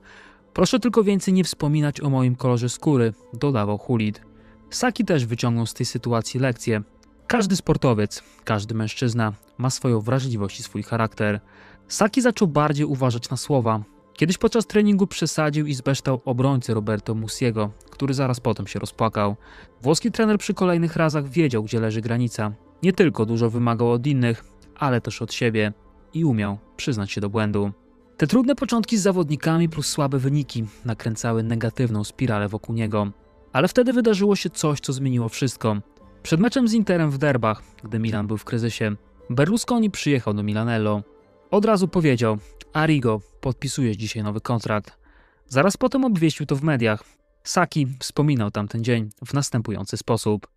Proszę tylko więcej nie wspominać o moim kolorze skóry, dodawał Gulit. Saki też wyciągnął z tej sytuacji lekcję. Każdy sportowiec, każdy mężczyzna ma swoją wrażliwość i swój charakter. Saki zaczął bardziej uważać na słowa. Kiedyś podczas treningu przesadził i zbeształ obrońcę Roberto Musiego, który zaraz potem się rozpłakał. Włoski trener przy kolejnych razach wiedział, gdzie leży granica. Nie tylko dużo wymagał od innych, ale też od siebie i umiał przyznać się do błędu. Te trudne początki z zawodnikami plus słabe wyniki nakręcały negatywną spiralę wokół niego. Ale wtedy wydarzyło się coś, co zmieniło wszystko. Przed meczem z Interem w derbach, gdy Milan był w kryzysie, Berlusconi przyjechał do Milanello. Od razu powiedział: Arrigo, podpisujesz dzisiaj nowy kontrakt. Zaraz potem obwieścił to w mediach. Saki wspominał tamten dzień w następujący sposób.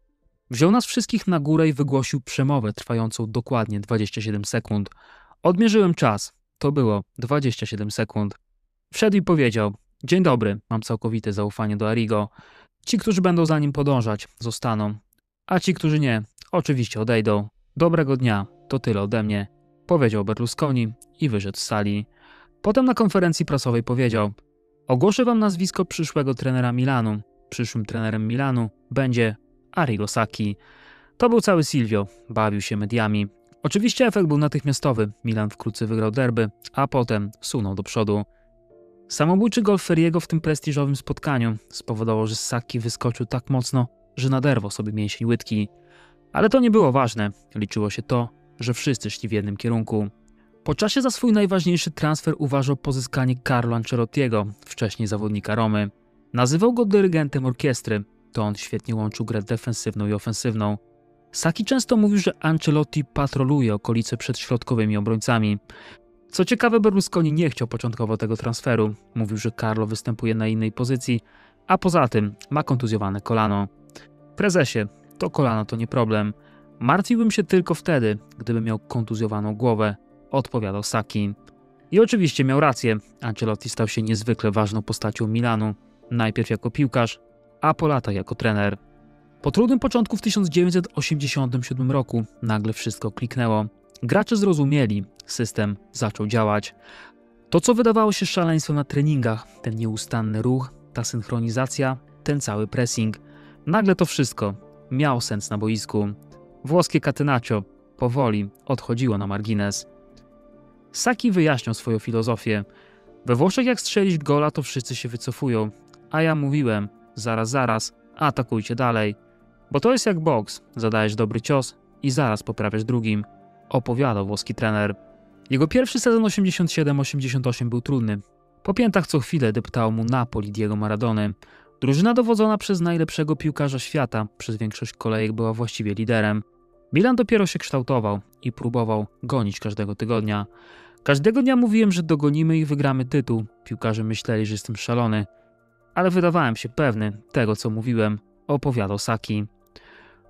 Wziął nas wszystkich na górę i wygłosił przemowę trwającą dokładnie 27 sekund. Odmierzyłem czas. To było 27 sekund. Wszedł i powiedział: dzień dobry, mam całkowite zaufanie do Arrigo. Ci, którzy będą za nim podążać, zostaną. A ci, którzy nie, oczywiście odejdą. Dobrego dnia, to tyle ode mnie, powiedział Berlusconi i wyszedł z sali. Potem na konferencji prasowej powiedział: ogłoszę wam nazwisko przyszłego trenera Milanu. Przyszłym trenerem Milanu będzie Arrigo Sacchi. To był cały Silvio, bawił się mediami. Oczywiście efekt był natychmiastowy. Milan wkrótce wygrał derby, a potem sunął do przodu. Samobójczy gol Ferriego w tym prestiżowym spotkaniu spowodował, że Sacchi wyskoczył tak mocno, że naderwał sobie mięsień łydki. Ale to nie było ważne. Liczyło się to, że wszyscy szli w jednym kierunku. Po czasie za swój najważniejszy transfer uważał pozyskanie Carlo Ancelottiego, wcześniej zawodnika Romy. Nazywał go dyrygentem orkiestry. To on świetnie łączył grę defensywną i ofensywną. Sacchi często mówił, że Ancelotti patroluje okolice przed środkowymi obrońcami. Co ciekawe, Berlusconi nie chciał początkowo tego transferu. Mówił, że Carlo występuje na innej pozycji, a poza tym ma kontuzjowane kolano. Prezesie, to kolano to nie problem. Martwiłbym się tylko wtedy, gdybym miał kontuzjowaną głowę, odpowiadał Sacchi. I oczywiście miał rację. Ancelotti stał się niezwykle ważną postacią Milanu. Najpierw jako piłkarz, a po latach jako trener. Po trudnym początku w 1987 roku nagle wszystko kliknęło. Gracze zrozumieli, system zaczął działać. To, co wydawało się szaleństwem na treningach, ten nieustanny ruch, ta synchronizacja, ten cały pressing. Nagle to wszystko miało sens na boisku. Włoskie catenaccio powoli odchodziło na margines. Sacchi wyjaśniał swoją filozofię. We Włoszech jak strzelić gola, to wszyscy się wycofują. A ja mówiłem: zaraz, atakujcie dalej. Bo to jest jak boks, zadajesz dobry cios i zaraz poprawiasz drugim, opowiadał włoski trener. Jego pierwszy sezon 87-88 był trudny. Po piętach co chwilę deptało mu Napoli Diego Maradony. Drużyna dowodzona przez najlepszego piłkarza świata przez większość kolejek była właściwie liderem. Milan dopiero się kształtował i próbował gonić każdego tygodnia. Każdego dnia mówiłem, że dogonimy i wygramy tytuł. Piłkarze myśleli, że jestem szalony. Ale wydawałem się pewny tego, co mówiłem, opowiadał Sacchi.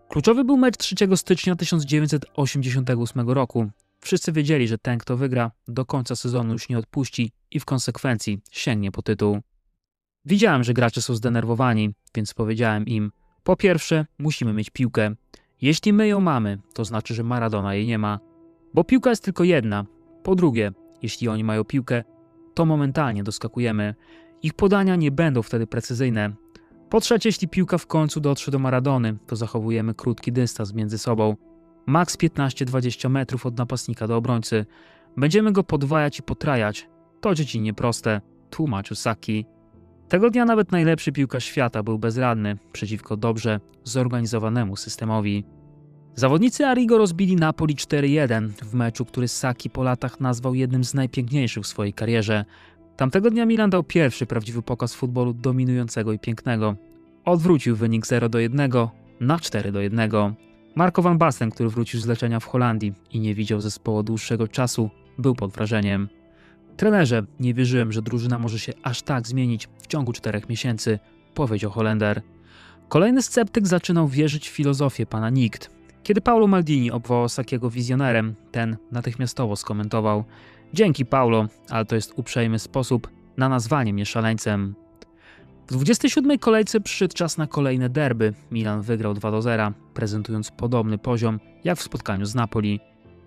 Kluczowy był mecz 3 stycznia 1988 roku. Wszyscy wiedzieli, że ten, kto wygra, do końca sezonu już nie odpuści i w konsekwencji sięgnie po tytuł. Widziałem, że gracze są zdenerwowani, więc powiedziałem im: po pierwsze, musimy mieć piłkę. Jeśli my ją mamy, to znaczy, że Maradona jej nie ma, bo piłka jest tylko jedna. Po drugie, jeśli oni mają piłkę, to momentalnie doskakujemy. Ich podania nie będą wtedy precyzyjne. Po trzecie, jeśli piłka w końcu dotrze do Maradony, to zachowujemy krótki dystans między sobą. Maks 15-20 metrów od napastnika do obrońcy. Będziemy go podwajać i potrajać. To dziecinnie proste, tłumaczył Sacchi. Tego dnia nawet najlepszy piłkarz świata był bezradny przeciwko dobrze zorganizowanemu systemowi. Zawodnicy Arrigo rozbili Napoli 4-1 w meczu, który Sacchi po latach nazwał jednym z najpiękniejszych w swojej karierze. Tamtego dnia Milan dał pierwszy prawdziwy pokaz futbolu dominującego i pięknego. Odwrócił wynik 0-1 na 4-1. Marco van Basten, który wrócił z leczenia w Holandii i nie widział zespołu od dłuższego czasu, był pod wrażeniem. Trenerze, nie wierzyłem, że drużyna może się aż tak zmienić w ciągu 4 miesięcy, powiedział Holender. Kolejny sceptyk zaczynał wierzyć w filozofię pana Nikt. Kiedy Paolo Maldini obwołał Sacchiego wizjonerem, ten natychmiastowo skomentował: dzięki Paulo, ale to jest uprzejmy sposób na nazwanie mnie szaleńcem. W 27. kolejce przyszedł czas na kolejne derby. Milan wygrał 2-0, prezentując podobny poziom jak w spotkaniu z Napoli.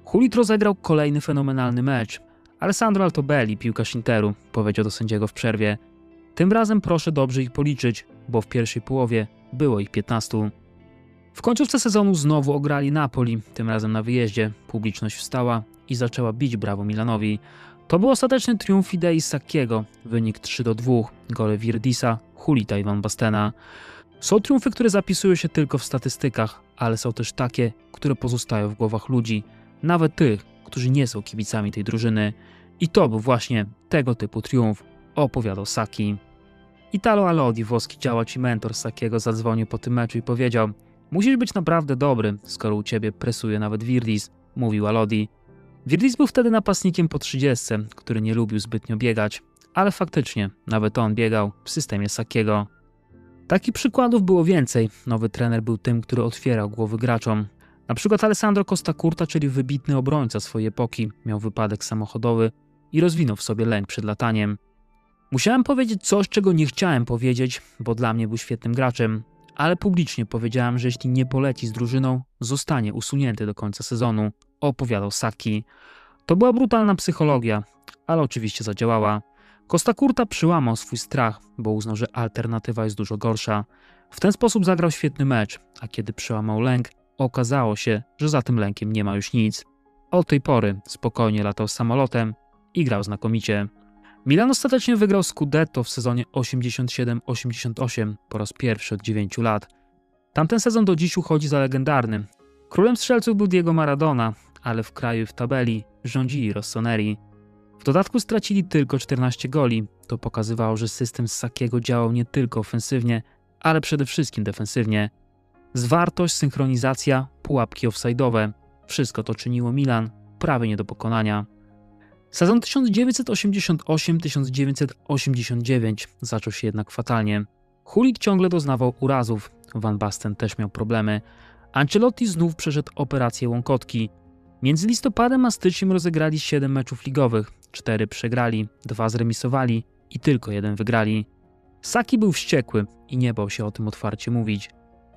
Hulit rozegrał kolejny fenomenalny mecz. Alessandro Altobelli, piłkarz Interu, powiedział do sędziego w przerwie: tym razem proszę dobrze ich policzyć, bo w pierwszej połowie było ich 15. W końcówce sezonu znowu ograli Napoli, tym razem na wyjeździe. Publiczność wstała i zaczęła bić brawo Milanowi. To był ostateczny triumf idei Sacchiego, wynik 3-2, gole Virdisa, Hulita i Van Bastena. Są triumfy, które zapisują się tylko w statystykach, ale są też takie, które pozostają w głowach ludzi, nawet tych, którzy nie są kibicami tej drużyny. I to był właśnie tego typu triumf, opowiadał Sacchi. Italo Alodi, włoski działacz i mentor Sacchiego, zadzwonił po tym meczu i powiedział: musisz być naprawdę dobry, skoro u ciebie presuje nawet Virdis, mówił Alodi. Virdis był wtedy napastnikiem po 30, który nie lubił zbytnio biegać, ale faktycznie nawet on biegał w systemie Sacchiego. Takich przykładów było więcej. Nowy trener był tym, który otwierał głowy graczom. Na przykład Alessandro Costa Curta, czyli wybitny obrońca swojej epoki, miał wypadek samochodowy i rozwinął w sobie lęk przed lataniem. Musiałem powiedzieć coś, czego nie chciałem powiedzieć, bo dla mnie był świetnym graczem, ale publicznie powiedziałem, że jeśli nie poleci z drużyną, zostanie usunięty do końca sezonu, opowiadał Sacchi. To była brutalna psychologia, ale oczywiście zadziałała. Costa Curta przyłamał swój strach, bo uznał, że alternatywa jest dużo gorsza. W ten sposób zagrał świetny mecz, a kiedy przełamał lęk, okazało się, że za tym lękiem nie ma już nic. Od tej pory spokojnie latał samolotem i grał znakomicie. Milan ostatecznie wygrał Scudetto w sezonie 87-88 po raz pierwszy od 9 lat. Tamten sezon do dziś uchodzi za legendarny. Królem strzelców był Diego Maradona, ale w kraju i w tabeli rządzili rossoneri. W dodatku stracili tylko 14 goli. To pokazywało, że system Sacchiego działał nie tylko ofensywnie, ale przede wszystkim defensywnie. Zwartość, synchronizacja, pułapki offside'owe. Wszystko to czyniło Milan prawie nie do pokonania. Sezon 1988-1989 zaczął się jednak fatalnie. Hulit ciągle doznawał urazów, Van Basten też miał problemy. Ancelotti znów przeszedł operację łąkotki. Między listopadem a styczniem rozegrali 7 meczów ligowych, 4 przegrali, 2 zremisowali i tylko 1 wygrali. Sacchi był wściekły i nie bał się o tym otwarcie mówić.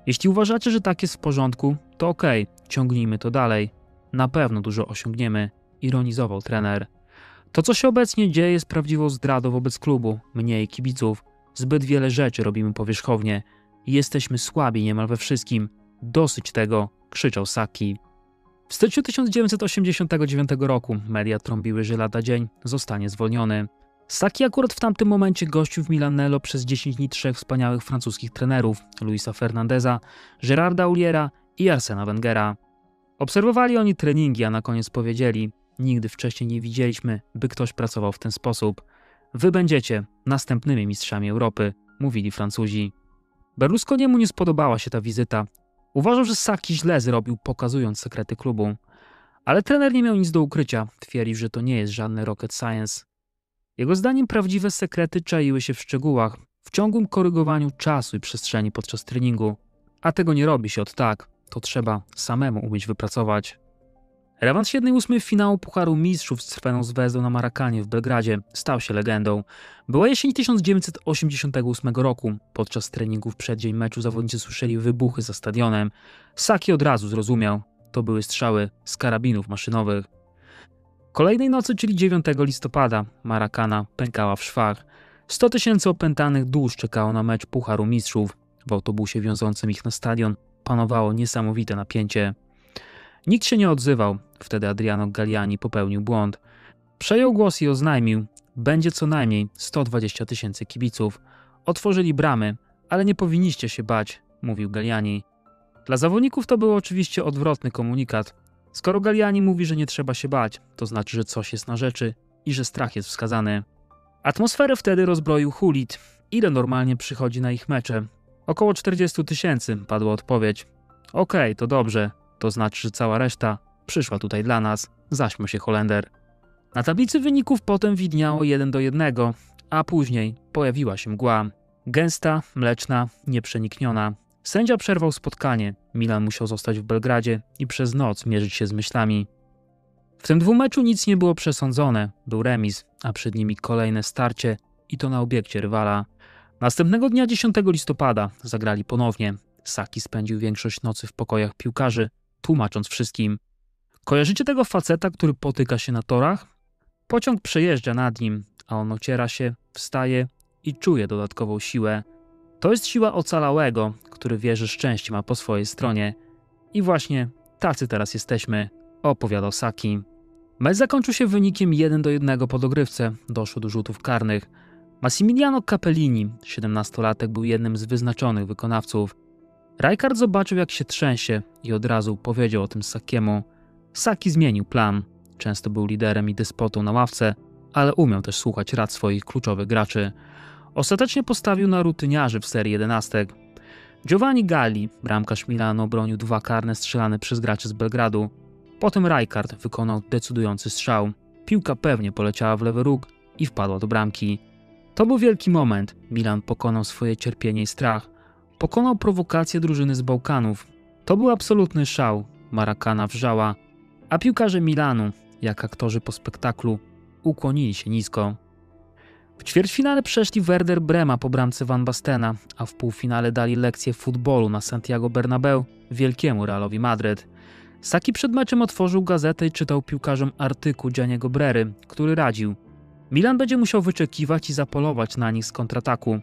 Jeśli uważacie, że tak jest w porządku, to okej, ciągnijmy to dalej. Na pewno dużo osiągniemy, ironizował trener. To, co się obecnie dzieje, jest prawdziwą zdradą wobec klubu, mnie i kibiców. Zbyt wiele rzeczy robimy powierzchownie i jesteśmy słabi niemal we wszystkim. Dosyć tego, krzyczał Sacchi. W styczniu 1989 roku media trąbiły, że lada dzień zostanie zwolniony. Sacchi akurat w tamtym momencie gościł w Milanello przez 10 dni 3 wspaniałych francuskich trenerów: Luisa Fernandeza, Gerarda Houliera i Arsena Wengera. Obserwowali oni treningi, a na koniec powiedzieli: nigdy wcześniej nie widzieliśmy, by ktoś pracował w ten sposób. Wy będziecie następnymi mistrzami Europy, mówili Francuzi. Berlusconiemu nie spodobała się ta wizyta. Uważał, że Sacchi źle zrobił, pokazując sekrety klubu. Ale trener nie miał nic do ukrycia. Twierdził, że to nie jest żadne rocket science. Jego zdaniem prawdziwe sekrety czaiły się w szczegółach, w ciągłym korygowaniu czasu i przestrzeni podczas treningu. A tego nie robi się od tak. To trzeba samemu umieć wypracować. Rewanż 1/8 finału Pucharu Mistrzów z Crveną Zvezdą na Marakanie w Belgradzie stał się legendą. Była jesień 1988 roku. Podczas treningów w przeddzień meczu zawodnicy słyszeli wybuchy za stadionem. Saki od razu zrozumiał. To były strzały z karabinów maszynowych. Kolejnej nocy, czyli 9 listopada, Marakana pękała w szwach. 100 000 opętanych dusz czekało na mecz Pucharu Mistrzów. W autobusie wiążącym ich na stadion panowało niesamowite napięcie. Nikt się nie odzywał. Wtedy Adriano Galliani popełnił błąd. Przejął głos i oznajmił: będzie co najmniej 120 000 kibiców. Otworzyli bramy, ale nie powinniście się bać, mówił Galliani. Dla zawodników to był oczywiście odwrotny komunikat. Skoro Galliani mówi, że nie trzeba się bać, to znaczy, że coś jest na rzeczy i że strach jest wskazany. Atmosferę wtedy rozbroił Hulit. Ile normalnie przychodzi na ich mecze? Około 40 000, padła odpowiedź. Okej, to dobrze. To znaczy, że cała reszta przyszła tutaj dla nas, zaśmiał się Holender. Na tablicy wyników potem widniało 1:1, a później pojawiła się mgła. Gęsta, mleczna, nieprzenikniona. Sędzia przerwał spotkanie. Milan musiał zostać w Belgradzie i przez noc mierzyć się z myślami. W tym dwumeczu nic nie było przesądzone. Był remis, a przed nimi kolejne starcie i to na obiekcie rywala. Następnego dnia 10 listopada zagrali ponownie. Saki spędził większość nocy w pokojach piłkarzy, tłumacząc wszystkim. Kojarzycie tego faceta, który potyka się na torach? Pociąg przejeżdża nad nim, a on ociera się, wstaje i czuje dodatkową siłę. To jest siła ocalałego, który wie, że szczęście ma po swojej stronie. I właśnie tacy teraz jesteśmy, opowiadał Saki. Mecz zakończył się wynikiem 1:1 po dogrywce. Doszło do rzutów karnych. Massimiliano Capellini, 17-latek, był jednym z wyznaczonych wykonawców. Rijkaard zobaczył, jak się trzęsie i od razu powiedział o tym Sakiemu. Saki zmienił plan. Często był liderem i despotą na ławce, ale umiał też słuchać rad swoich kluczowych graczy. Ostatecznie postawił na rutyniarzy w serii 11. Giovanni Galli, bramkarz Milanu, obronił 2 karne strzelane przez graczy z Belgradu. Potem Rijkaard wykonał decydujący strzał. Piłka pewnie poleciała w lewy róg i wpadła do bramki. To był wielki moment. Milan pokonał swoje cierpienie i strach. Pokonał prowokację drużyny z Bałkanów. To był absolutny szał. Marakana wrzała, a piłkarze Milanu, jak aktorzy po spektaklu, ukłonili się nisko. W ćwierćfinale przeszli Werder Brema po bramce Van Bastena, a w półfinale dali lekcję futbolu na Santiago Bernabéu wielkiemu Realowi Madryt. Saki przed meczem otworzył gazetę i czytał piłkarzom artykuł Gianniego Brery, który radził: Milan będzie musiał wyczekiwać i zapolować na nich z kontrataku.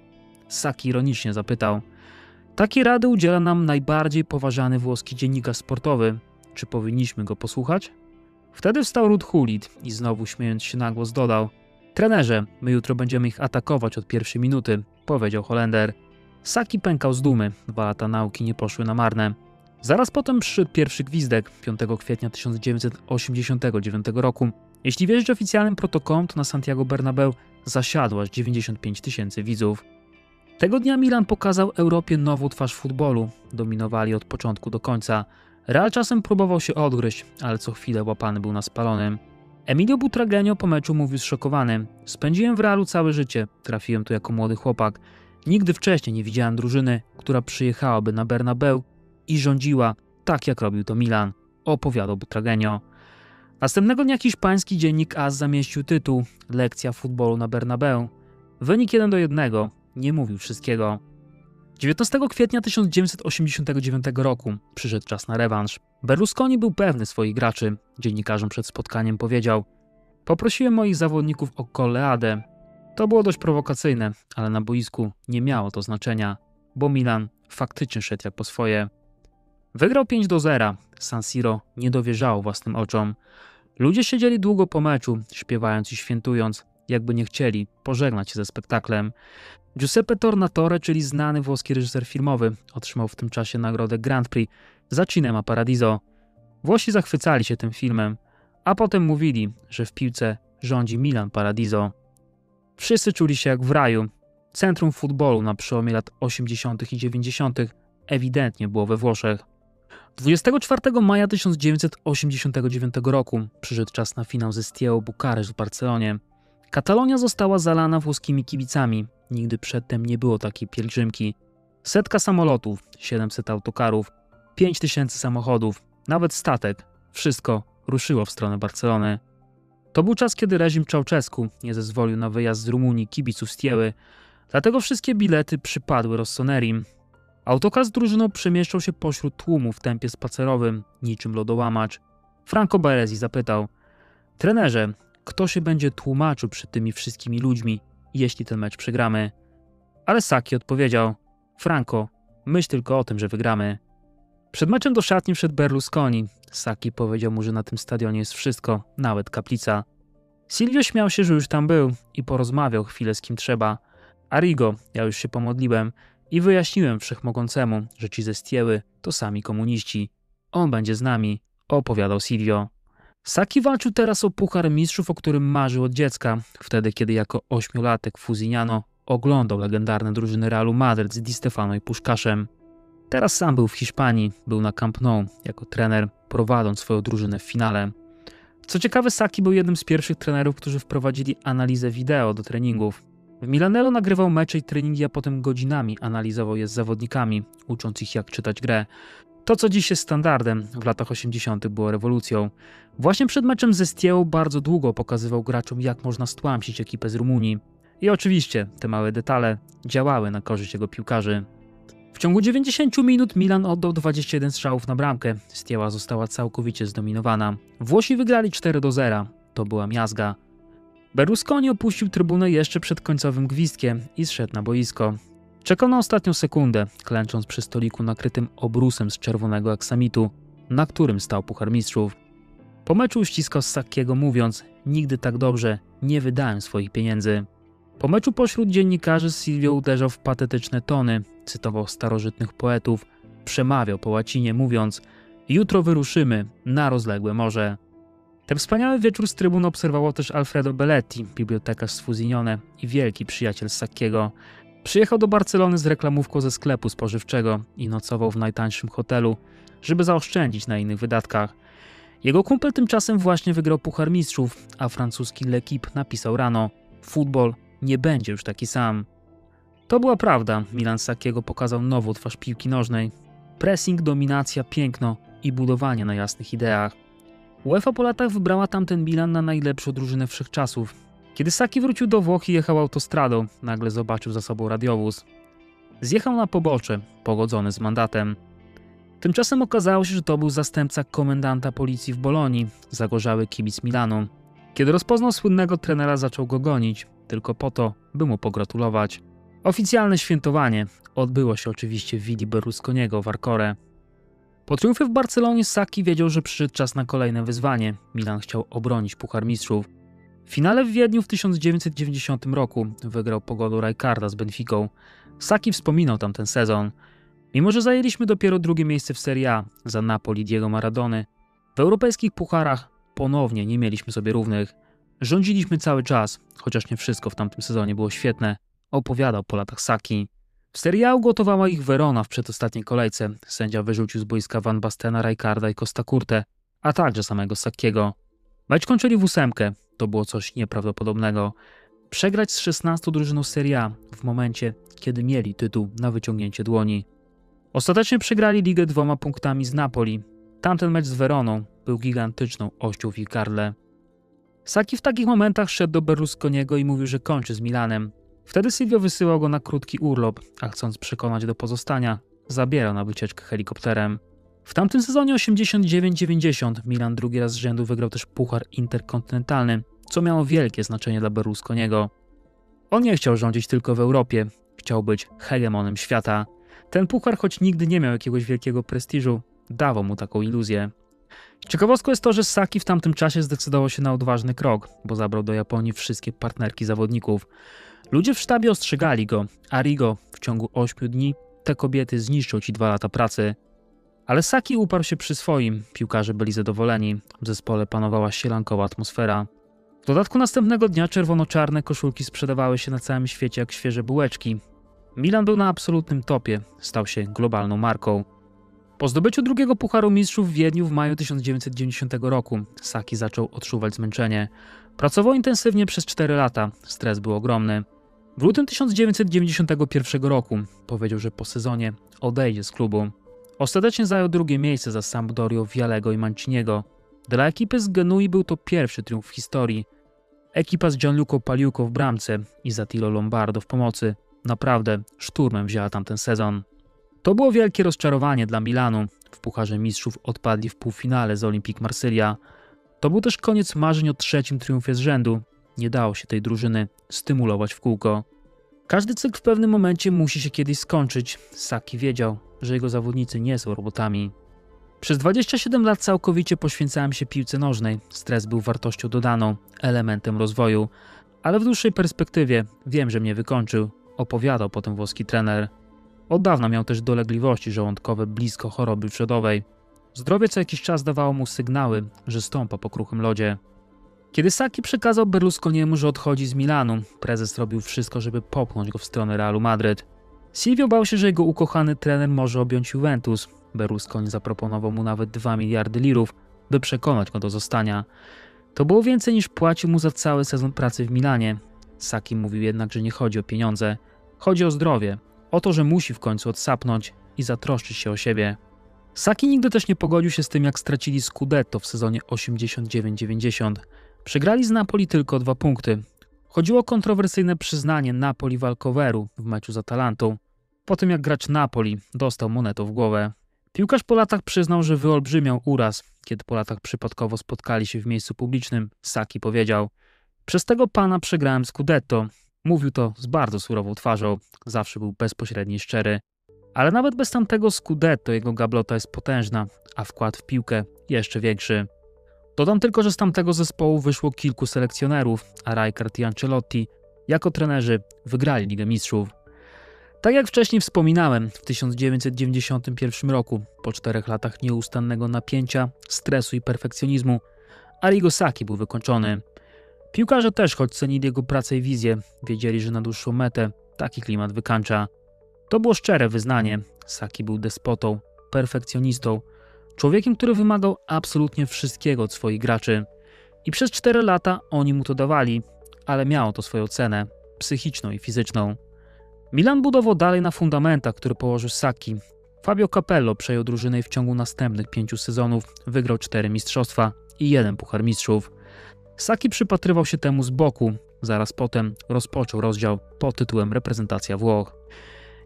Saki ironicznie zapytał: takiej rady udziela nam najbardziej poważany włoski dziennikarz sportowy. Czy powinniśmy go posłuchać? Wtedy wstał Ruud Gullit i znowu śmiejąc się na głos dodał: trenerze, my jutro będziemy ich atakować od pierwszej minuty, powiedział Holender. Saki pękał z dumy. 2 lata nauki nie poszły na marne. Zaraz potem przyszedł pierwszy gwizdek 5 kwietnia 1989 roku. Jeśli wierzyć oficjalnym protokołom, to na Santiago Bernabéu zasiadło aż 95 000 widzów. Tego dnia Milan pokazał Europie nową twarz futbolu. Dominowali od początku do końca. Real czasem próbował się odgryźć, ale co chwilę łapany był na spalonym. Emilio Butragueño po meczu mówił zszokowany: spędziłem w Realu całe życie, trafiłem tu jako młody chłopak. Nigdy wcześniej nie widziałem drużyny, która przyjechałaby na Bernabéu i rządziła tak, jak robił to Milan, opowiadał Butragueño. Następnego dnia hiszpański dziennik AS zamieścił tytuł: lekcja futbolu na Bernabéu. Wynik 1:1, nie mówił wszystkiego. 19 kwietnia 1989 roku przyszedł czas na rewanż. Berlusconi był pewny swoich graczy. Dziennikarzom przed spotkaniem powiedział: poprosiłem moich zawodników o colleadę. To było dość prowokacyjne, ale na boisku nie miało to znaczenia, bo Milan faktycznie szedł jak po swoje. Wygrał 5:0. San Siro nie dowierzało własnym oczom. Ludzie siedzieli długo po meczu, śpiewając i świętując, jakby nie chcieli pożegnać się ze spektaklem. Giuseppe Tornatore, czyli znany włoski reżyser filmowy, otrzymał w tym czasie nagrodę Grand Prix za Cinema Paradiso. Włosi zachwycali się tym filmem, a potem mówili, że w piłce rządzi Milan Paradiso. Wszyscy czuli się jak w raju. Centrum futbolu na przełomie lat 80. i 90. ewidentnie było we Włoszech. 24 maja 1989 roku przyszedł czas na finał ze Steaua Bukareszt w Barcelonie. Katalonia została zalana włoskimi kibicami. Nigdy przedtem nie było takiej pielgrzymki. 100 samolotów, 700 autokarów, 5000 samochodów, nawet statek. Wszystko ruszyło w stronę Barcelony. To był czas, kiedy reżim Ceausescu nie zezwolił na wyjazd z Rumunii kibiców z Tieły, dlatego wszystkie bilety przypadły Rossonerim. Autokar z drużyną przemieszczał się pośród tłumu w tempie spacerowym, niczym lodołamacz. Franco Baresi zapytał: trenerze, kto się będzie tłumaczył przed tymi wszystkimi ludźmi, jeśli ten mecz przegramy? Ale Sacchi odpowiedział: Franco, myśl tylko o tym, że wygramy. Przed meczem do szatni wszedł Berlusconi. Sacchi powiedział mu, że na tym stadionie jest wszystko, nawet kaplica. Silvio śmiał się, że już tam był i porozmawiał chwilę z kim trzeba. Arrigo, ja już się pomodliłem i wyjaśniłem wszechmogącemu, że ci ze Stieły to sami komuniści. On będzie z nami, opowiadał Silvio. Sacchi walczył teraz o Puchar Mistrzów, o którym marzył od dziecka, wtedy kiedy jako 8-latek Fusignano oglądał legendarne drużyny Realu Madryt z Di Stefano i Puszkaszem. Teraz sam był w Hiszpanii, był na Camp Nou jako trener, prowadząc swoją drużynę w finale. Co ciekawe, Sacchi był jednym z pierwszych trenerów, którzy wprowadzili analizę wideo do treningów. W Milanello nagrywał mecze i treningi, a potem godzinami analizował je z zawodnikami, ucząc ich jak czytać grę. To, co dziś jest standardem, w latach 80. było rewolucją. Właśnie przed meczem ze Stiałą bardzo długo pokazywał graczom, jak można stłamsić ekipę z Rumunii. I oczywiście te małe detale działały na korzyść jego piłkarzy. W ciągu 90 minut Milan oddał 21 strzałów na bramkę. Stiała została całkowicie zdominowana. Włosi wygrali 4-0. To była miazga. Berlusconi opuścił trybunę jeszcze przed końcowym gwizdkiem i zszedł na boisko. Czekał na ostatnią sekundę, klęcząc przy stoliku nakrytym obrusem z czerwonego aksamitu, na którym stał Puchar Mistrzów. Po meczu uściskał Sacchiego, mówiąc: nigdy tak dobrze nie wydałem swoich pieniędzy. Po meczu pośród dziennikarzy Silvio uderzał w patetyczne tony, cytował starożytnych poetów, przemawiał po łacinie, mówiąc: jutro wyruszymy na rozległe morze. Ten wspaniały wieczór z trybuny obserwował też Alfredo Belletti, bibliotekarz z Fusignone i wielki przyjaciel Sacchiego. Przyjechał do Barcelony z reklamówką ze sklepu spożywczego i nocował w najtańszym hotelu, żeby zaoszczędzić na innych wydatkach. Jego kumpel tymczasem właśnie wygrał Puchar Mistrzów, a francuski L'Équipe napisał rano: futbol nie będzie już taki sam. To była prawda. Milan Sacchiego pokazał nową twarz piłki nożnej. Pressing, dominacja, piękno i budowanie na jasnych ideach. UEFA po latach wybrała tamten Milan na najlepszą drużynę wszechczasów. Kiedy Sacchi wrócił do Włoch i jechał autostradą, nagle zobaczył za sobą radiowóz. Zjechał na pobocze, pogodzony z mandatem. Tymczasem okazało się, że to był zastępca komendanta policji w Bolonii, zagorzały kibic Milanu. Kiedy rozpoznał słynnego trenera, zaczął go gonić, tylko po to, by mu pogratulować. Oficjalne świętowanie odbyło się oczywiście w willi Berlusconiego w Arcore. Po triumfie w Barcelonie Sacchi wiedział, że przyszedł czas na kolejne wyzwanie. Milan chciał obronić Puchar Mistrzów. W finale w Wiedniu w 1990 roku wygrał po golu Rijkaarda z Benficą. Sacchi wspominał tamten sezon. Mimo że zajęliśmy dopiero drugie miejsce w Serie A za Napoli Diego Maradony, w europejskich pucharach ponownie nie mieliśmy sobie równych. Rządziliśmy cały czas, chociaż nie wszystko w tamtym sezonie było świetne, opowiadał po latach Sacchi. W Serie A ugotowała ich Verona w przedostatniej kolejce. Sędzia wyrzucił z boiska Van Bastena, Rijkaarda i Costa Curte, a także samego Sacchiego. Mecz kończyli w 8. To było coś nieprawdopodobnego. Przegrać z 16 drużyną Serie A w momencie, kiedy mieli tytuł na wyciągnięcie dłoni. Ostatecznie przegrali ligę 2 punktami z Napoli. Tamten mecz z Veroną był gigantyczną ością w ich gardle. Sacchi w takich momentach szedł do Berlusconiego i mówił, że kończy z Milanem. Wtedy Silvio wysyłał go na krótki urlop, a chcąc przekonać do pozostania, zabierał na wycieczkę helikopterem. W tamtym sezonie 89-90 Milan drugi raz z rzędu wygrał też Puchar Interkontynentalny, co miało wielkie znaczenie dla Berlusconiego. On nie chciał rządzić tylko w Europie, chciał być hegemonem świata. Ten puchar, choć nigdy nie miał jakiegoś wielkiego prestiżu, dawał mu taką iluzję. Ciekawostką jest to, że Sacchi w tamtym czasie zdecydował się na odważny krok, bo zabrał do Japonii wszystkie partnerki zawodników. Ludzie w sztabie ostrzegali go: Arrigo, w ciągu 8 dni te kobiety zniszczą ci 2 lata pracy. Ale Sacchi uparł się przy swoim, piłkarze byli zadowoleni, w zespole panowała sielankowa atmosfera. W dodatku następnego dnia czerwono-czarne koszulki sprzedawały się na całym świecie jak świeże bułeczki. Milan był na absolutnym topie, stał się globalną marką. Po zdobyciu drugiego Pucharu Mistrzów w Wiedniu w maju 1990 roku Sacchi zaczął odczuwać zmęczenie. Pracował intensywnie przez 4 lata, stres był ogromny. W lutym 1991 roku powiedział, że po sezonie odejdzie z klubu. Ostatecznie zajął drugie miejsce za Sampdorią, Vialego i Manciniego. Dla ekipy z Genui był to pierwszy triumf w historii. Ekipa z Gianluco Pagliuco w bramce i z Attilo Lombardo w pomocy naprawdę szturmem wzięła tamten sezon. To było wielkie rozczarowanie dla Milanu. W Pucharze Mistrzów odpadli w półfinale z Olympique Marsylia. To był też koniec marzeń o trzecim triumfie z rzędu. Nie dało się tej drużyny stymulować w kółko. Każdy cykl w pewnym momencie musi się kiedyś skończyć. Sacchi wiedział, że jego zawodnicy nie są robotami. Przez 27 lat całkowicie poświęcałem się piłce nożnej. Stres był wartością dodaną, elementem rozwoju. Ale w dłuższej perspektywie wiem, że mnie wykończył, opowiadał potem włoski trener. Od dawna miał też dolegliwości żołądkowe blisko choroby przodowej. Zdrowie co jakiś czas dawało mu sygnały, że stąpa po kruchym lodzie. Kiedy Sacchi przekazał Berlusconiemu, że odchodzi z Milanu, prezes robił wszystko, żeby popchnąć go w stronę Realu Madryt. Silvio bał się, że jego ukochany trener może objąć Juventus. Berlusconi zaproponował mu nawet 2 miliardy lirów, by przekonać go do zostania. To było więcej niż płacił mu za cały sezon pracy w Milanie. Sacchi mówił jednak, że nie chodzi o pieniądze. Chodzi o zdrowie, o to, że musi w końcu odsapnąć i zatroszczyć się o siebie. Sacchi nigdy też nie pogodził się z tym, jak stracili Scudetto w sezonie 89-90. Przegrali z Napoli tylko 2 punkty. Chodziło o kontrowersyjne przyznanie Napoli walkoveru w meczu z Atalantą, po tym jak gracz Napoli dostał monetą w głowę. Piłkarz po latach przyznał, że wyolbrzymiał uraz. Kiedy po latach przypadkowo spotkali się w miejscu publicznym, Sacchi powiedział: „Przez tego pana przegrałem Scudetto”. Mówił to z bardzo surową twarzą, zawsze był bezpośredni i szczery. Ale nawet bez tamtego Scudetto jego gablota jest potężna, a wkład w piłkę jeszcze większy. Dodam tylko, że z tamtego zespołu wyszło kilku selekcjonerów, a Rijkaard i Ancelotti jako trenerzy wygrali Ligę Mistrzów. Tak jak wcześniej wspominałem, w 1991 roku, po 4 latach nieustannego napięcia, stresu i perfekcjonizmu, Arrigo Sacchi był wykończony. Piłkarze też, choć cenili jego pracę i wizję, wiedzieli, że na dłuższą metę taki klimat wykańcza. To było szczere wyznanie. Sacchi był despotą, perfekcjonistą, człowiekiem, który wymagał absolutnie wszystkiego od swoich graczy. I przez 4 lata oni mu to dawali, ale miało to swoją cenę, psychiczną i fizyczną. Milan budował dalej na fundamentach, które położył Sacchi. Fabio Capello przejął drużynę i w ciągu następnych 5 sezonów wygrał 4 mistrzostwa i 1 Puchar Mistrzów. Sacchi przypatrywał się temu z boku. Zaraz potem rozpoczął rozdział pod tytułem Reprezentacja Włoch.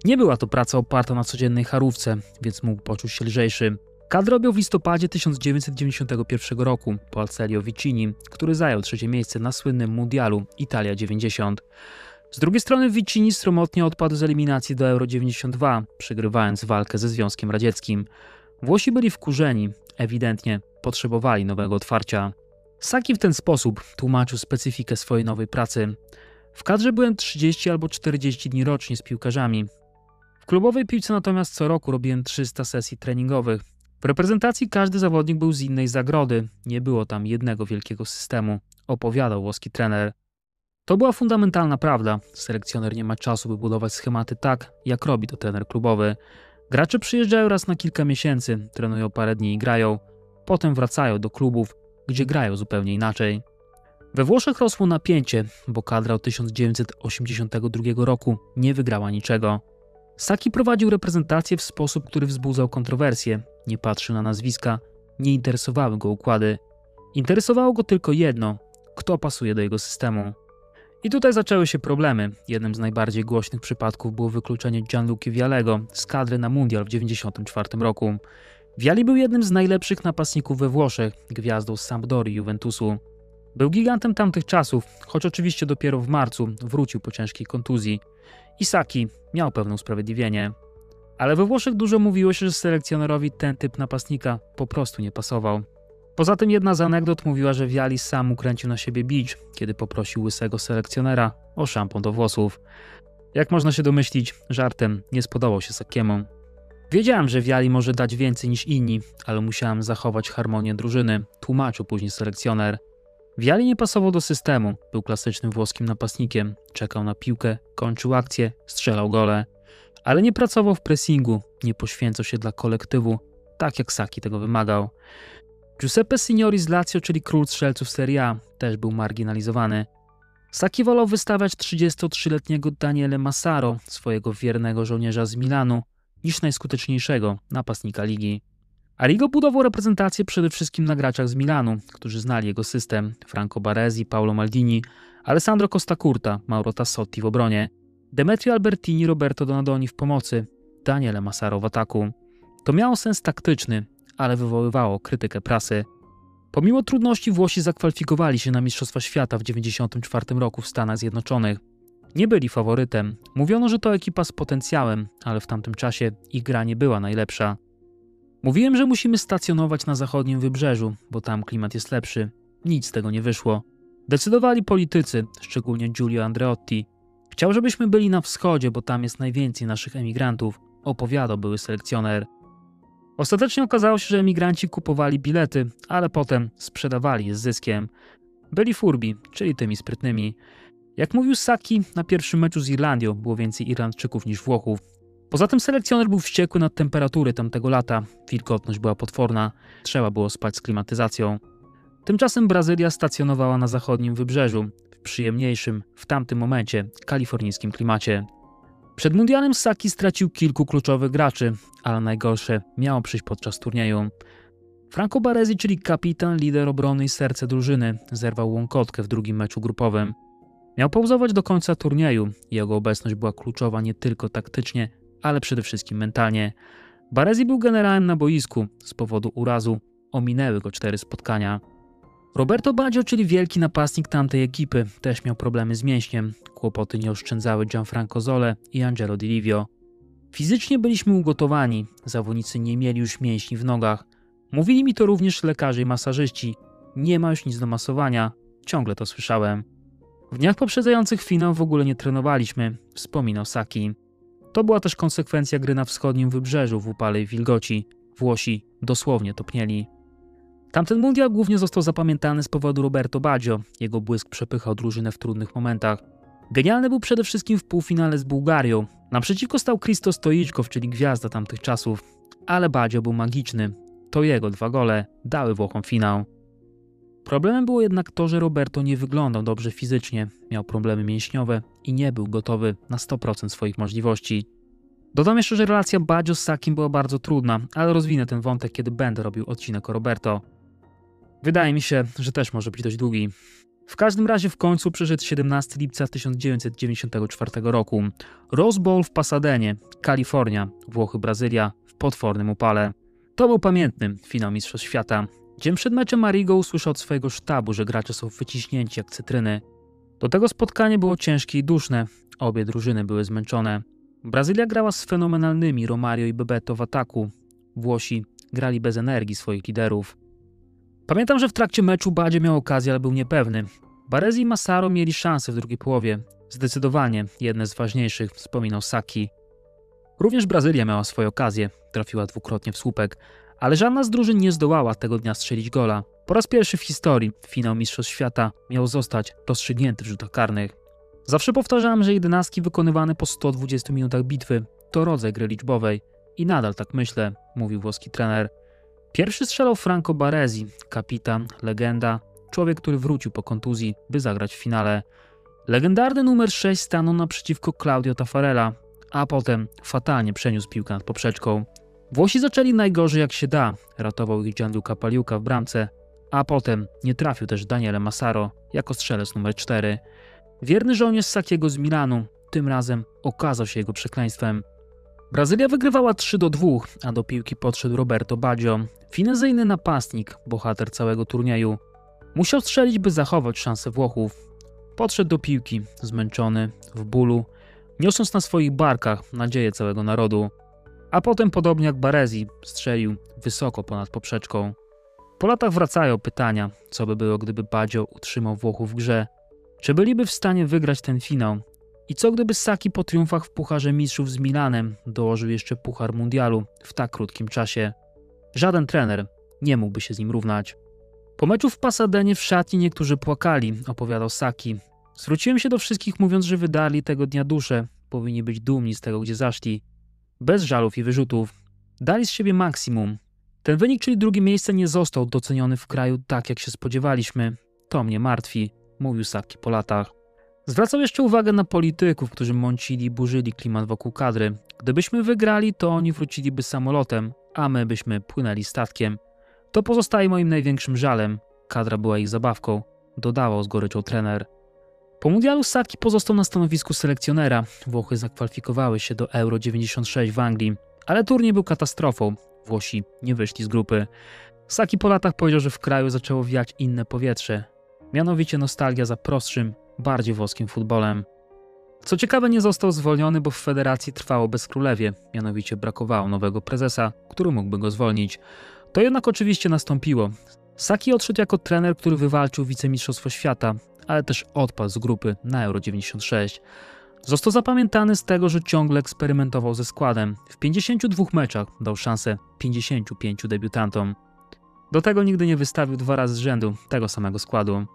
Nie była to praca oparta na codziennej charówce, więc mógł poczuć się lżejszy. Kadrę objął w listopadzie 1991 roku po Acelio Vicini, który zajął 3. miejsce na słynnym Mundialu Italia 90. Z drugiej strony Vicini sromotnie odpadł z eliminacji do Euro 92, przegrywając walkę ze Związkiem Radzieckim. Włosi byli wkurzeni, ewidentnie potrzebowali nowego otwarcia. Sacchi w ten sposób tłumaczył specyfikę swojej nowej pracy. W kadrze byłem 30 albo 40 dni rocznie z piłkarzami. W klubowej piłce natomiast co roku robiłem 300 sesji treningowych. W reprezentacji każdy zawodnik był z innej zagrody, nie było tam jednego wielkiego systemu, opowiadał włoski trener. To była fundamentalna prawda. Selekcjoner nie ma czasu, by budować schematy tak, jak robi to trener klubowy. Gracze przyjeżdżają raz na kilka miesięcy, trenują parę dni i grają. Potem wracają do klubów, gdzie grają zupełnie inaczej. We Włoszech rosło napięcie, bo kadra od 1982 roku nie wygrała niczego. Sacchi prowadził reprezentację w sposób, który wzbudzał kontrowersje. Nie patrzył na nazwiska, nie interesowały go układy. Interesowało go tylko jedno – kto pasuje do jego systemu. I tutaj zaczęły się problemy. Jednym z najbardziej głośnych przypadków było wykluczenie Gianluigi Viallego z kadry na Mundial w 1994 roku. Vialli był jednym z najlepszych napastników we Włoszech, gwiazdą z Sampdorii i Juventusu. Był gigantem tamtych czasów, choć oczywiście dopiero w marcu wrócił po ciężkiej kontuzji. I Sacchi miał pewne usprawiedliwienie. Ale we Włoszech dużo mówiło się, że selekcjonerowi ten typ napastnika po prostu nie pasował. Poza tym jedna z anegdot mówiła, że Vialli sam ukręcił na siebie bicz, kiedy poprosił łysego selekcjonera o szampon do włosów. Jak można się domyślić, żartem nie spodobał się Sacchiemu. Wiedziałem, że Vialli może dać więcej niż inni, ale musiałem zachować harmonię drużyny, tłumaczył później selekcjoner. Vialli nie pasował do systemu, był klasycznym włoskim napastnikiem, czekał na piłkę, kończył akcję, strzelał gole. Ale nie pracował w pressingu, nie poświęcał się dla kolektywu, tak jak Sacchi tego wymagał. Giuseppe Signori z Lazio, czyli król strzelców Serie A, też był marginalizowany. Sacchi wolał wystawiać 33-letniego Daniele Massaro, swojego wiernego żołnierza z Milanu, niż najskuteczniejszego napastnika ligi. Arrigo budował reprezentację przede wszystkim na graczach z Milanu, którzy znali jego system: Franco Baresi, Paolo Maldini, Alessandro Costa Curta, Mauro Tassotti w obronie, Demetrio Albertini, Roberto Donadoni w pomocy, Daniele Massaro w ataku. To miało sens taktyczny, ale wywoływało krytykę prasy. Pomimo trudności Włosi zakwalifikowali się na Mistrzostwa Świata w 1994 roku w Stanach Zjednoczonych. Nie byli faworytem. Mówiono, że to ekipa z potencjałem, ale w tamtym czasie ich gra nie była najlepsza. Mówiłem, że musimy stacjonować na zachodnim wybrzeżu, bo tam klimat jest lepszy. Nic z tego nie wyszło. Decydowali politycy, szczególnie Giulio Andreotti. Chciał, żebyśmy byli na wschodzie, bo tam jest najwięcej naszych emigrantów, opowiadał były selekcjoner. Ostatecznie okazało się, że emigranci kupowali bilety, ale potem sprzedawali je z zyskiem. Byli furbi, czyli tymi sprytnymi. Jak mówił Sacchi, na pierwszym meczu z Irlandią było więcej Irlandczyków niż Włochów. Poza tym selekcjoner był wściekły na temperatury tamtego lata. Wilgotność była potworna, trzeba było spać z klimatyzacją. Tymczasem Brazylia stacjonowała na zachodnim wybrzeżu, w przyjemniejszym, w tamtym momencie, kalifornijskim klimacie. Przed mundialem Sacchi stracił kilku kluczowych graczy, ale najgorsze miało przyjść podczas turnieju. Franco Baresi, czyli kapitan, lider obrony i serce drużyny, zerwał łąkotkę w drugim meczu grupowym. Miał pauzować do końca turnieju. Jego obecność była kluczowa nie tylko taktycznie, ale przede wszystkim mentalnie. Baresi był generałem na boisku. Z powodu urazu ominęły go 4 spotkania. Roberto Baggio, czyli wielki napastnik tamtej ekipy, też miał problemy z mięśniem. Kłopoty nie oszczędzały Gianfranco Zolle i Angelo Di Livio. Fizycznie byliśmy ugotowani. Zawodnicy nie mieli już mięśni w nogach. Mówili mi to również lekarze i masażyści. Nie ma już nic do masowania. Ciągle to słyszałem. W dniach poprzedzających finał w ogóle nie trenowaliśmy, wspominał Sacchi. To była też konsekwencja gry na wschodnim wybrzeżu w upale i wilgoci. Włosi dosłownie topnieli. Tamten mundial głównie został zapamiętany z powodu Roberto Baggio. Jego błysk przepychał drużynę w trudnych momentach. Genialny był przede wszystkim w półfinale z Bułgarią. Naprzeciwko stał Christo Stoichkov, czyli gwiazda tamtych czasów. Ale Baggio był magiczny. To jego 2 gole dały Włochom finał. Problemem było jednak to, że Roberto nie wyglądał dobrze fizycznie, miał problemy mięśniowe i nie był gotowy na 100% swoich możliwości. Dodam jeszcze, że relacja Baggio z Sacchim była bardzo trudna, ale rozwinę ten wątek, kiedy będę robił odcinek o Roberto. Wydaje mi się, że też może być dość długi. W każdym razie w końcu przyszedł 17 lipca 1994 roku. Rose Bowl w Pasadenie, Kalifornia, Włochy, Brazylia w potwornym upale. To był pamiętny finał Mistrzostw Świata. Dzień przed meczem Arrigo usłyszał od swojego sztabu, że gracze są wyciśnięci jak cytryny. Do tego spotkanie było ciężkie i duszne. Obie drużyny były zmęczone. Brazylia grała z fenomenalnymi Romario i Bebeto w ataku. Włosi grali bez energii swoich liderów. Pamiętam, że w trakcie meczu Baggio miał okazję, ale był niepewny. Baresi i Massaro mieli szansę w drugiej połowie. Zdecydowanie jedne z ważniejszych, wspominał Sacchi. Również Brazylia miała swoje okazje. Trafiła dwukrotnie w słupek. Ale żadna z drużyn nie zdołała tego dnia strzelić gola. Po raz pierwszy w historii finał Mistrzostw Świata miał zostać rozstrzygnięty w rzutach karnych. Zawsze powtarzałem, że 11 wykonywane po 120 minutach bitwy to rodzaj gry liczbowej. I nadal tak myślę, mówił włoski trener. Pierwszy strzelał Franco Baresi, kapitan, legenda, człowiek, który wrócił po kontuzji, by zagrać w finale. Legendarny numer 6 stanął naprzeciwko Claudio Taffarella, a potem fatalnie przeniósł piłkę nad poprzeczką. Włosi zaczęli najgorzej jak się da, ratował ich Gianluca Paliuca w bramce, a potem nie trafił też Daniele Massaro jako strzelec numer 4. Wierny żołnierz Sacchiego z Milanu tym razem okazał się jego przekleństwem. Brazylia wygrywała 3-2, a do piłki podszedł Roberto Baggio, finezyjny napastnik, bohater całego turnieju. Musiał strzelić, by zachować szansę Włochów. Podszedł do piłki, zmęczony, w bólu, niosąc na swoich barkach nadzieję całego narodu. A potem, podobnie jak Baresi, strzelił wysoko ponad poprzeczką. Po latach wracają pytania, co by było, gdyby Baggio utrzymał Włochów w grze. Czy byliby w stanie wygrać ten finał? I co gdyby Sacchi po triumfach w Pucharze Mistrzów z Milanem dołożył jeszcze Puchar Mundialu w tak krótkim czasie? Żaden trener nie mógłby się z nim równać. Po meczu w Pasadenie w szatni niektórzy płakali, opowiadał Sacchi. Zwróciłem się do wszystkich, mówiąc, że wydali tego dnia duszę. Powinni być dumni z tego, gdzie zaszli. Bez żalów i wyrzutów. Dali z siebie maksimum. Ten wynik, czyli drugie miejsce, nie został doceniony w kraju tak, jak się spodziewaliśmy. To mnie martwi, mówił Sacchi po latach. Zwracał jeszcze uwagę na polityków, którzy mącili i burzyli klimat wokół kadry. Gdybyśmy wygrali, to oni wróciliby samolotem, a my byśmy płynęli statkiem. To pozostaje moim największym żalem. Kadra była ich zabawką, dodawał z goryczą trener. Po mundialu Saki pozostał na stanowisku selekcjonera. Włochy zakwalifikowały się do Euro 96 w Anglii, ale turniej był katastrofą. Włosi nie wyszli z grupy. Saki po latach powiedział, że w kraju zaczęło wiać inne powietrze. Mianowicie nostalgia za prostszym, bardziej włoskim futbolem. Co ciekawe, nie został zwolniony, bo w federacji trwało bezkrólewie. Mianowicie brakowało nowego prezesa, który mógłby go zwolnić. To jednak oczywiście nastąpiło. Saki odszedł jako trener, który wywalczył wicemistrzostwo świata, ale też odpadł z grupy na Euro 96. Został zapamiętany z tego, że ciągle eksperymentował ze składem. W 52 meczach dał szansę 55 debiutantom. Do tego nigdy nie wystawił 2 razy z rzędu tego samego składu.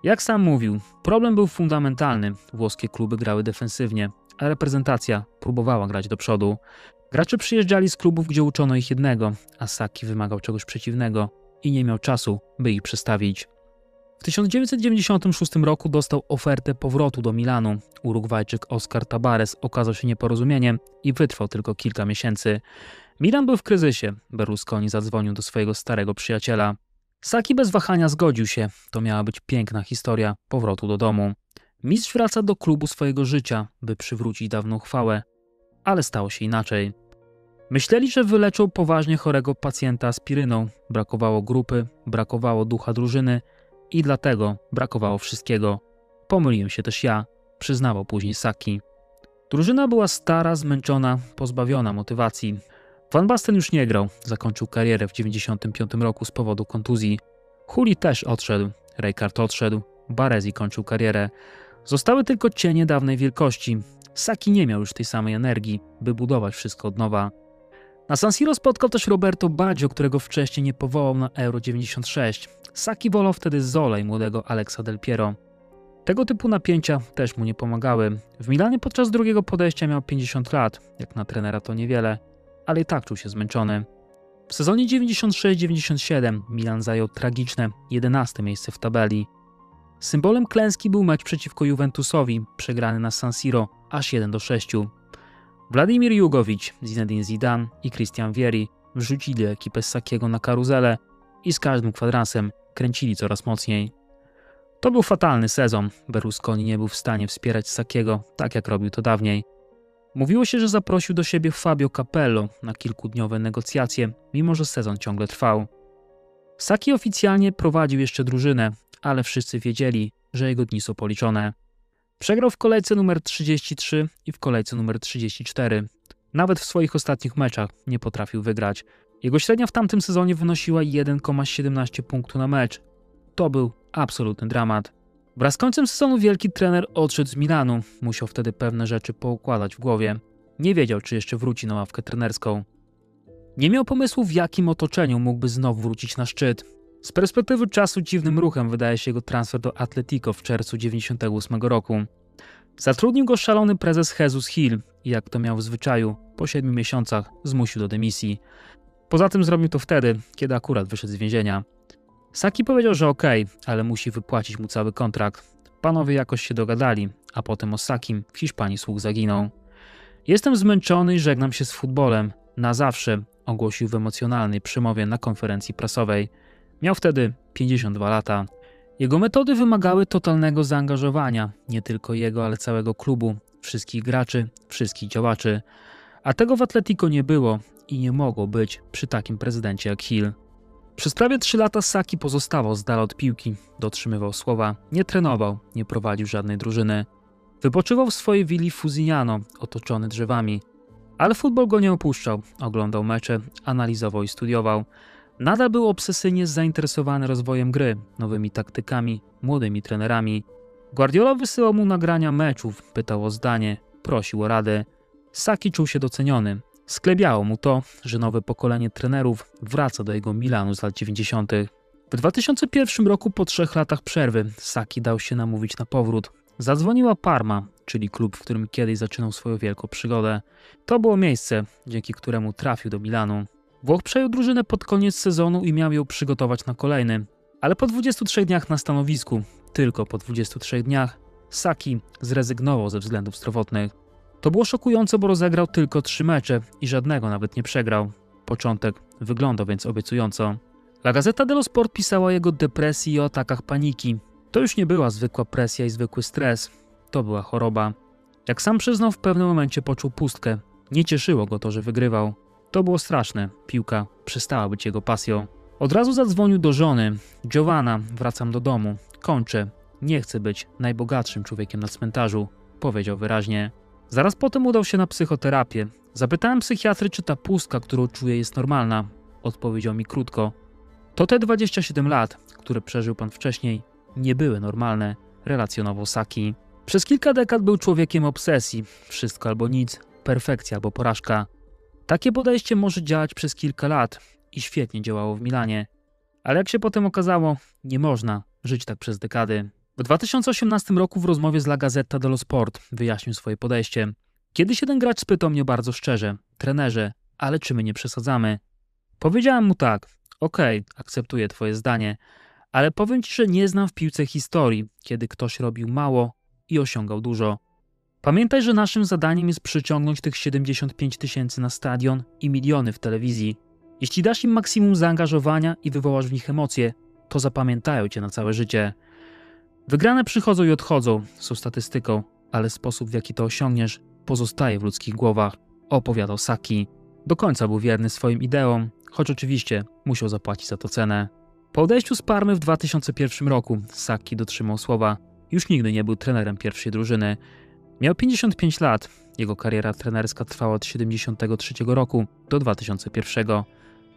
Jak sam mówił, problem był fundamentalny. Włoskie kluby grały defensywnie, a reprezentacja próbowała grać do przodu. Gracze przyjeżdżali z klubów, gdzie uczono ich jednego, a Saki wymagał czegoś przeciwnego i nie miał czasu, by ich przestawić. W 1996 roku dostał ofertę powrotu do Milanu. Urugwajczyk Oscar Tabares okazał się nieporozumieniem i wytrwał tylko kilka miesięcy. Milan był w kryzysie. Berlusconi zadzwonił do swojego starego przyjaciela. Saki bez wahania zgodził się. To miała być piękna historia powrotu do domu. Mistrz wraca do klubu swojego życia, by przywrócić dawną chwałę, ale stało się inaczej. Myśleli, że wyleczą poważnie chorego pacjenta aspiryną. Brakowało grupy, brakowało ducha drużyny i dlatego brakowało wszystkiego. Pomyliłem się też ja, przyznawał później Saki. Drużyna była stara, zmęczona, pozbawiona motywacji. Van Basten już nie grał, zakończył karierę w 1995 roku z powodu kontuzji. Huli też odszedł, Rijkaard odszedł, Baresi kończył karierę. Zostały tylko cienie dawnej wielkości. Saki nie miał już tej samej energii, by budować wszystko od nowa. Na San Siro spotkał też Roberto Baggio, którego wcześniej nie powołał na Euro 96. Saki wolał wtedy Zola i młodego Alexa Del Piero. Tego typu napięcia też mu nie pomagały. W Milanie podczas drugiego podejścia miał 50 lat, jak na trenera to niewiele, ale i tak czuł się zmęczony. W sezonie 96-97 Milan zajął tragiczne 11. miejsce w tabeli. Symbolem klęski był mecz przeciwko Juventusowi, przegrany na San Siro aż 1-6. Władimir Jugowicz, Zinedine Zidane i Christian Vieri wrzucili ekipę Sakiego na karuzelę i z każdym kwadransem kręcili coraz mocniej. To był fatalny sezon. Berlusconi nie był w stanie wspierać Sakiego tak jak robił to dawniej. Mówiło się, że zaprosił do siebie Fabio Capello na kilkudniowe negocjacje, mimo że sezon ciągle trwał. Saki oficjalnie prowadził jeszcze drużynę, ale wszyscy wiedzieli, że jego dni są policzone. Przegrał w kolejce numer 33 i w kolejce numer 34. Nawet w swoich ostatnich meczach nie potrafił wygrać. Jego średnia w tamtym sezonie wynosiła 1,17 punktu na mecz. To był absolutny dramat. Wraz z końcem sezonu wielki trener odszedł z Milanu. Musiał wtedy pewne rzeczy poukładać w głowie. Nie wiedział, czy jeszcze wróci na ławkę trenerską. Nie miał pomysłu, w jakim otoczeniu mógłby znowu wrócić na szczyt. Z perspektywy czasu dziwnym ruchem wydaje się jego transfer do Atletico w czerwcu 1998 roku. Zatrudnił go szalony prezes Jesus Hill i jak to miał w zwyczaju, po 7 miesiącach zmusił do dymisji. Poza tym zrobił to wtedy, kiedy akurat wyszedł z więzienia. Saki powiedział, że okej, ale musi wypłacić mu cały kontrakt. Panowie jakoś się dogadali, a potem o Sakim w Hiszpanii słuch zaginął. Jestem zmęczony i żegnam się z futbolem. Na zawsze, ogłosił w emocjonalnej przemowie na konferencji prasowej. Miał wtedy 52 lata. Jego metody wymagały totalnego zaangażowania, nie tylko jego, ale całego klubu, wszystkich graczy, wszystkich działaczy. A tego w Atletico nie było i nie mogło być przy takim prezydencie jak Hill. Przez prawie 3 lata Saki pozostawał z dala od piłki, dotrzymywał słowa, nie trenował, nie prowadził żadnej drużyny. Wypoczywał w swojej willi Fusignano, otoczony drzewami. Ale futbol go nie opuszczał, oglądał mecze, analizował i studiował. Nadal był obsesyjnie zainteresowany rozwojem gry, nowymi taktykami, młodymi trenerami. Guardiola wysyłał mu nagrania meczów, pytał o zdanie, prosił o radę. Saki czuł się doceniony. Sklebiało mu to, że nowe pokolenie trenerów wraca do jego Milanu z lat 90. W 2001 roku po 3 latach przerwy Saki dał się namówić na powrót. Zadzwoniła Parma, czyli klub, w którym kiedyś zaczynał swoją wielką przygodę. To było miejsce, dzięki któremu trafił do Milanu. Włoch przejął drużynę pod koniec sezonu i miał ją przygotować na kolejny. Ale po 23 dniach na stanowisku, tylko po 23 dniach, Saki zrezygnował ze względów zdrowotnych. To było szokujące, bo rozegrał tylko 3 mecze i żadnego nawet nie przegrał. Początek wyglądał więc obiecująco. La Gazzetta dello Sport pisała o jego depresji i o atakach paniki. To już nie była zwykła presja i zwykły stres. To była choroba. Jak sam przyznał, w pewnym momencie poczuł pustkę. Nie cieszyło go to, że wygrywał. To było straszne. Piłka przestała być jego pasją. Od razu zadzwonił do żony. Giovanna, wracam do domu. Kończę. Nie chcę być najbogatszym człowiekiem na cmentarzu. Powiedział wyraźnie. Zaraz potem udał się na psychoterapię. Zapytałem psychiatry, czy ta pustka, którą czuję, jest normalna. Odpowiedział mi krótko. To te 27 lat, które przeżył pan wcześniej, nie były normalne, relacjonował Saki. Przez kilka dekad był człowiekiem obsesji. Wszystko albo nic, perfekcja albo porażka. Takie podejście może działać przez kilka lat i świetnie działało w Milanie. Ale jak się potem okazało, nie można żyć tak przez dekady. W 2018 roku w rozmowie z La Gazzetta dello Sport wyjaśnił swoje podejście. Kiedyś jeden gracz spytał mnie bardzo szczerze: trenerze, ale czy my nie przesadzamy? Powiedziałem mu tak: okej, akceptuję twoje zdanie, ale powiem ci, że nie znam w piłce historii, kiedy ktoś robił mało i osiągał dużo. Pamiętaj, że naszym zadaniem jest przyciągnąć tych 75 000 na stadion i miliony w telewizji. Jeśli dasz im maksimum zaangażowania i wywołasz w nich emocje, to zapamiętają cię na całe życie. Wygrane przychodzą i odchodzą, są statystyką, ale sposób, w jaki to osiągniesz, pozostaje w ludzkich głowach, opowiadał Saki. Do końca był wierny swoim ideom, choć oczywiście musiał zapłacić za to cenę. Po odejściu z Parmy w 2001 roku Saki dotrzymał słowa. Już nigdy nie był trenerem pierwszej drużyny. Miał 55 lat. Jego kariera trenerska trwała od 1973 roku do 2001.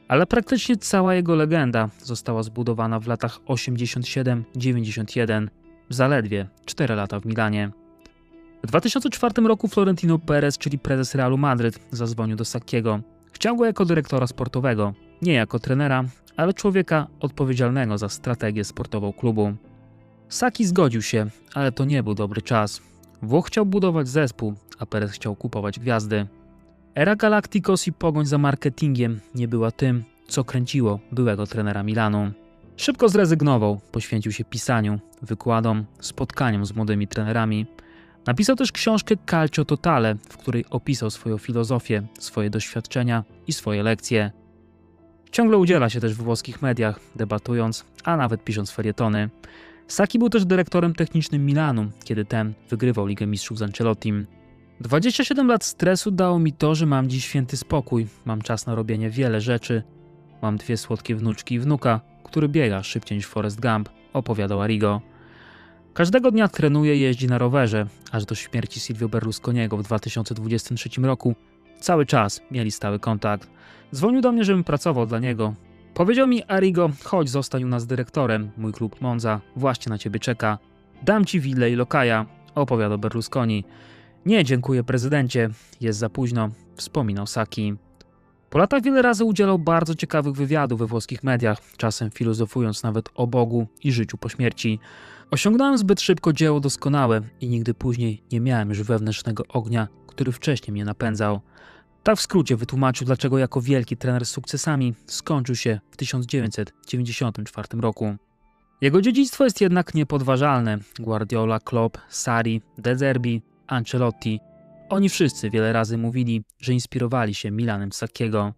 Ale praktycznie cała jego legenda została zbudowana w latach 87-91, zaledwie 4 lata w Milanie. W 2004 roku Florentino Perez, czyli prezes Realu Madryt, zadzwonił do Sakiego. Chciał go jako dyrektora sportowego, nie jako trenera, ale człowieka odpowiedzialnego za strategię sportową klubu. Saki zgodził się, ale to nie był dobry czas. Włoch chciał budować zespół, a Perez chciał kupować gwiazdy. Era Galacticos i pogoń za marketingiem nie była tym, co kręciło byłego trenera Milanu. Szybko zrezygnował, poświęcił się pisaniu, wykładom, spotkaniom z młodymi trenerami. Napisał też książkę Calcio Totale, w której opisał swoją filozofię, swoje doświadczenia i swoje lekcje. Ciągle udziela się też w włoskich mediach, debatując, a nawet pisząc felietony. Saki był też dyrektorem technicznym Milanu, kiedy ten wygrywał Ligę Mistrzów z Ancelottim. 27 lat stresu dało mi to, że mam dziś święty spokój, mam czas na robienie wiele rzeczy. Mam 2 słodkie wnuczki i wnuka, który biega szybciej niż Forrest Gump, opowiadał Arrigo. Każdego dnia trenuje i jeździ na rowerze, aż do śmierci Silvio Berlusconiego w 2023 roku. Cały czas mieli stały kontakt. Dzwonił do mnie, żebym pracował dla niego. Powiedział mi Arrigo: chodź, zostań u nas dyrektorem, mój klub Monza właśnie na ciebie czeka. Dam ci willę i lokaja, opowiadał Berlusconi. Nie, dziękuję prezydencie, jest za późno, wspominał Saki. Po latach wiele razy udzielał bardzo ciekawych wywiadów we włoskich mediach, czasem filozofując nawet o Bogu i życiu po śmierci. Osiągnąłem zbyt szybko dzieło doskonałe i nigdy później nie miałem już wewnętrznego ognia, który wcześniej mnie napędzał. Tak w skrócie wytłumaczył, dlaczego jako wielki trener z sukcesami skończył się w 1994 roku. Jego dziedzictwo jest jednak niepodważalne. Guardiola, Klopp, Sarri, De Zerbi, Ancelotti. Oni wszyscy wiele razy mówili, że inspirowali się Milanem Sakiego.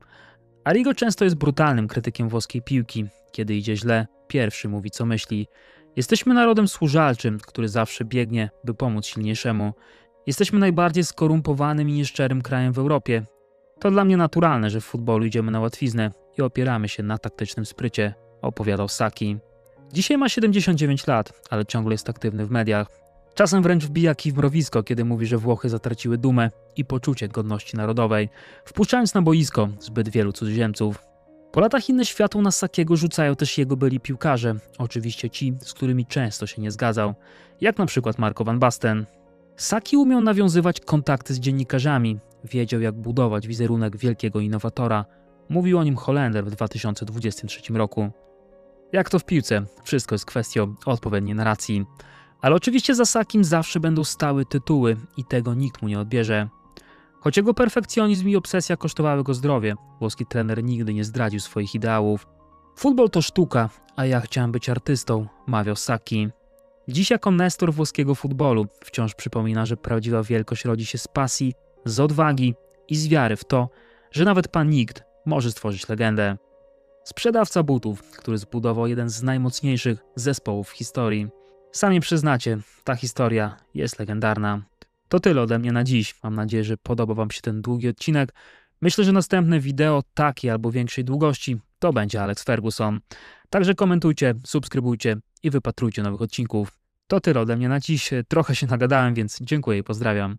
Arrigo często jest brutalnym krytykiem włoskiej piłki. Kiedy idzie źle, pierwszy mówi, co myśli. Jesteśmy narodem służalczym, który zawsze biegnie, by pomóc silniejszemu. Jesteśmy najbardziej skorumpowanym i nieszczerym krajem w Europie. To dla mnie naturalne, że w futbolu idziemy na łatwiznę i opieramy się na taktycznym sprycie, opowiadał Saki. Dzisiaj ma 79 lat, ale ciągle jest aktywny w mediach. Czasem wręcz wbija kij w mrowisko, kiedy mówi, że Włochy zatraciły dumę i poczucie godności narodowej, wpuszczając na boisko zbyt wielu cudzoziemców. Po latach inne światło na Sakiego rzucają też jego byli piłkarze, oczywiście ci, z którymi często się nie zgadzał, jak na przykład Marco van Basten. Saki umiał nawiązywać kontakty z dziennikarzami, wiedział, jak budować wizerunek wielkiego innowatora. Mówił o nim Holender w 2023 roku. Jak to w piłce, wszystko jest kwestią odpowiedniej narracji. Ale oczywiście za Sakim zawsze będą stały tytuły i tego nikt mu nie odbierze. Choć jego perfekcjonizm i obsesja kosztowały go zdrowie, włoski trener nigdy nie zdradził swoich ideałów. Futbol to sztuka, a ja chciałem być artystą, mawiał Saki. Dziś jako nestor włoskiego futbolu wciąż przypomina, że prawdziwa wielkość rodzi się z pasji, z odwagi i z wiary w to, że nawet pan nikt może stworzyć legendę. Sprzedawca butów, który zbudował jeden z najmocniejszych zespołów w historii. Sami przyznacie, ta historia jest legendarna. To tyle ode mnie na dziś. Mam nadzieję, że podobał Wam się ten długi odcinek. Myślę, że następne wideo takiej albo większej długości to będzie Alex Ferguson. Także komentujcie, subskrybujcie i wypatrujcie nowych odcinków. To tyle ode mnie na dziś. Trochę się nagadałem, więc dziękuję i pozdrawiam.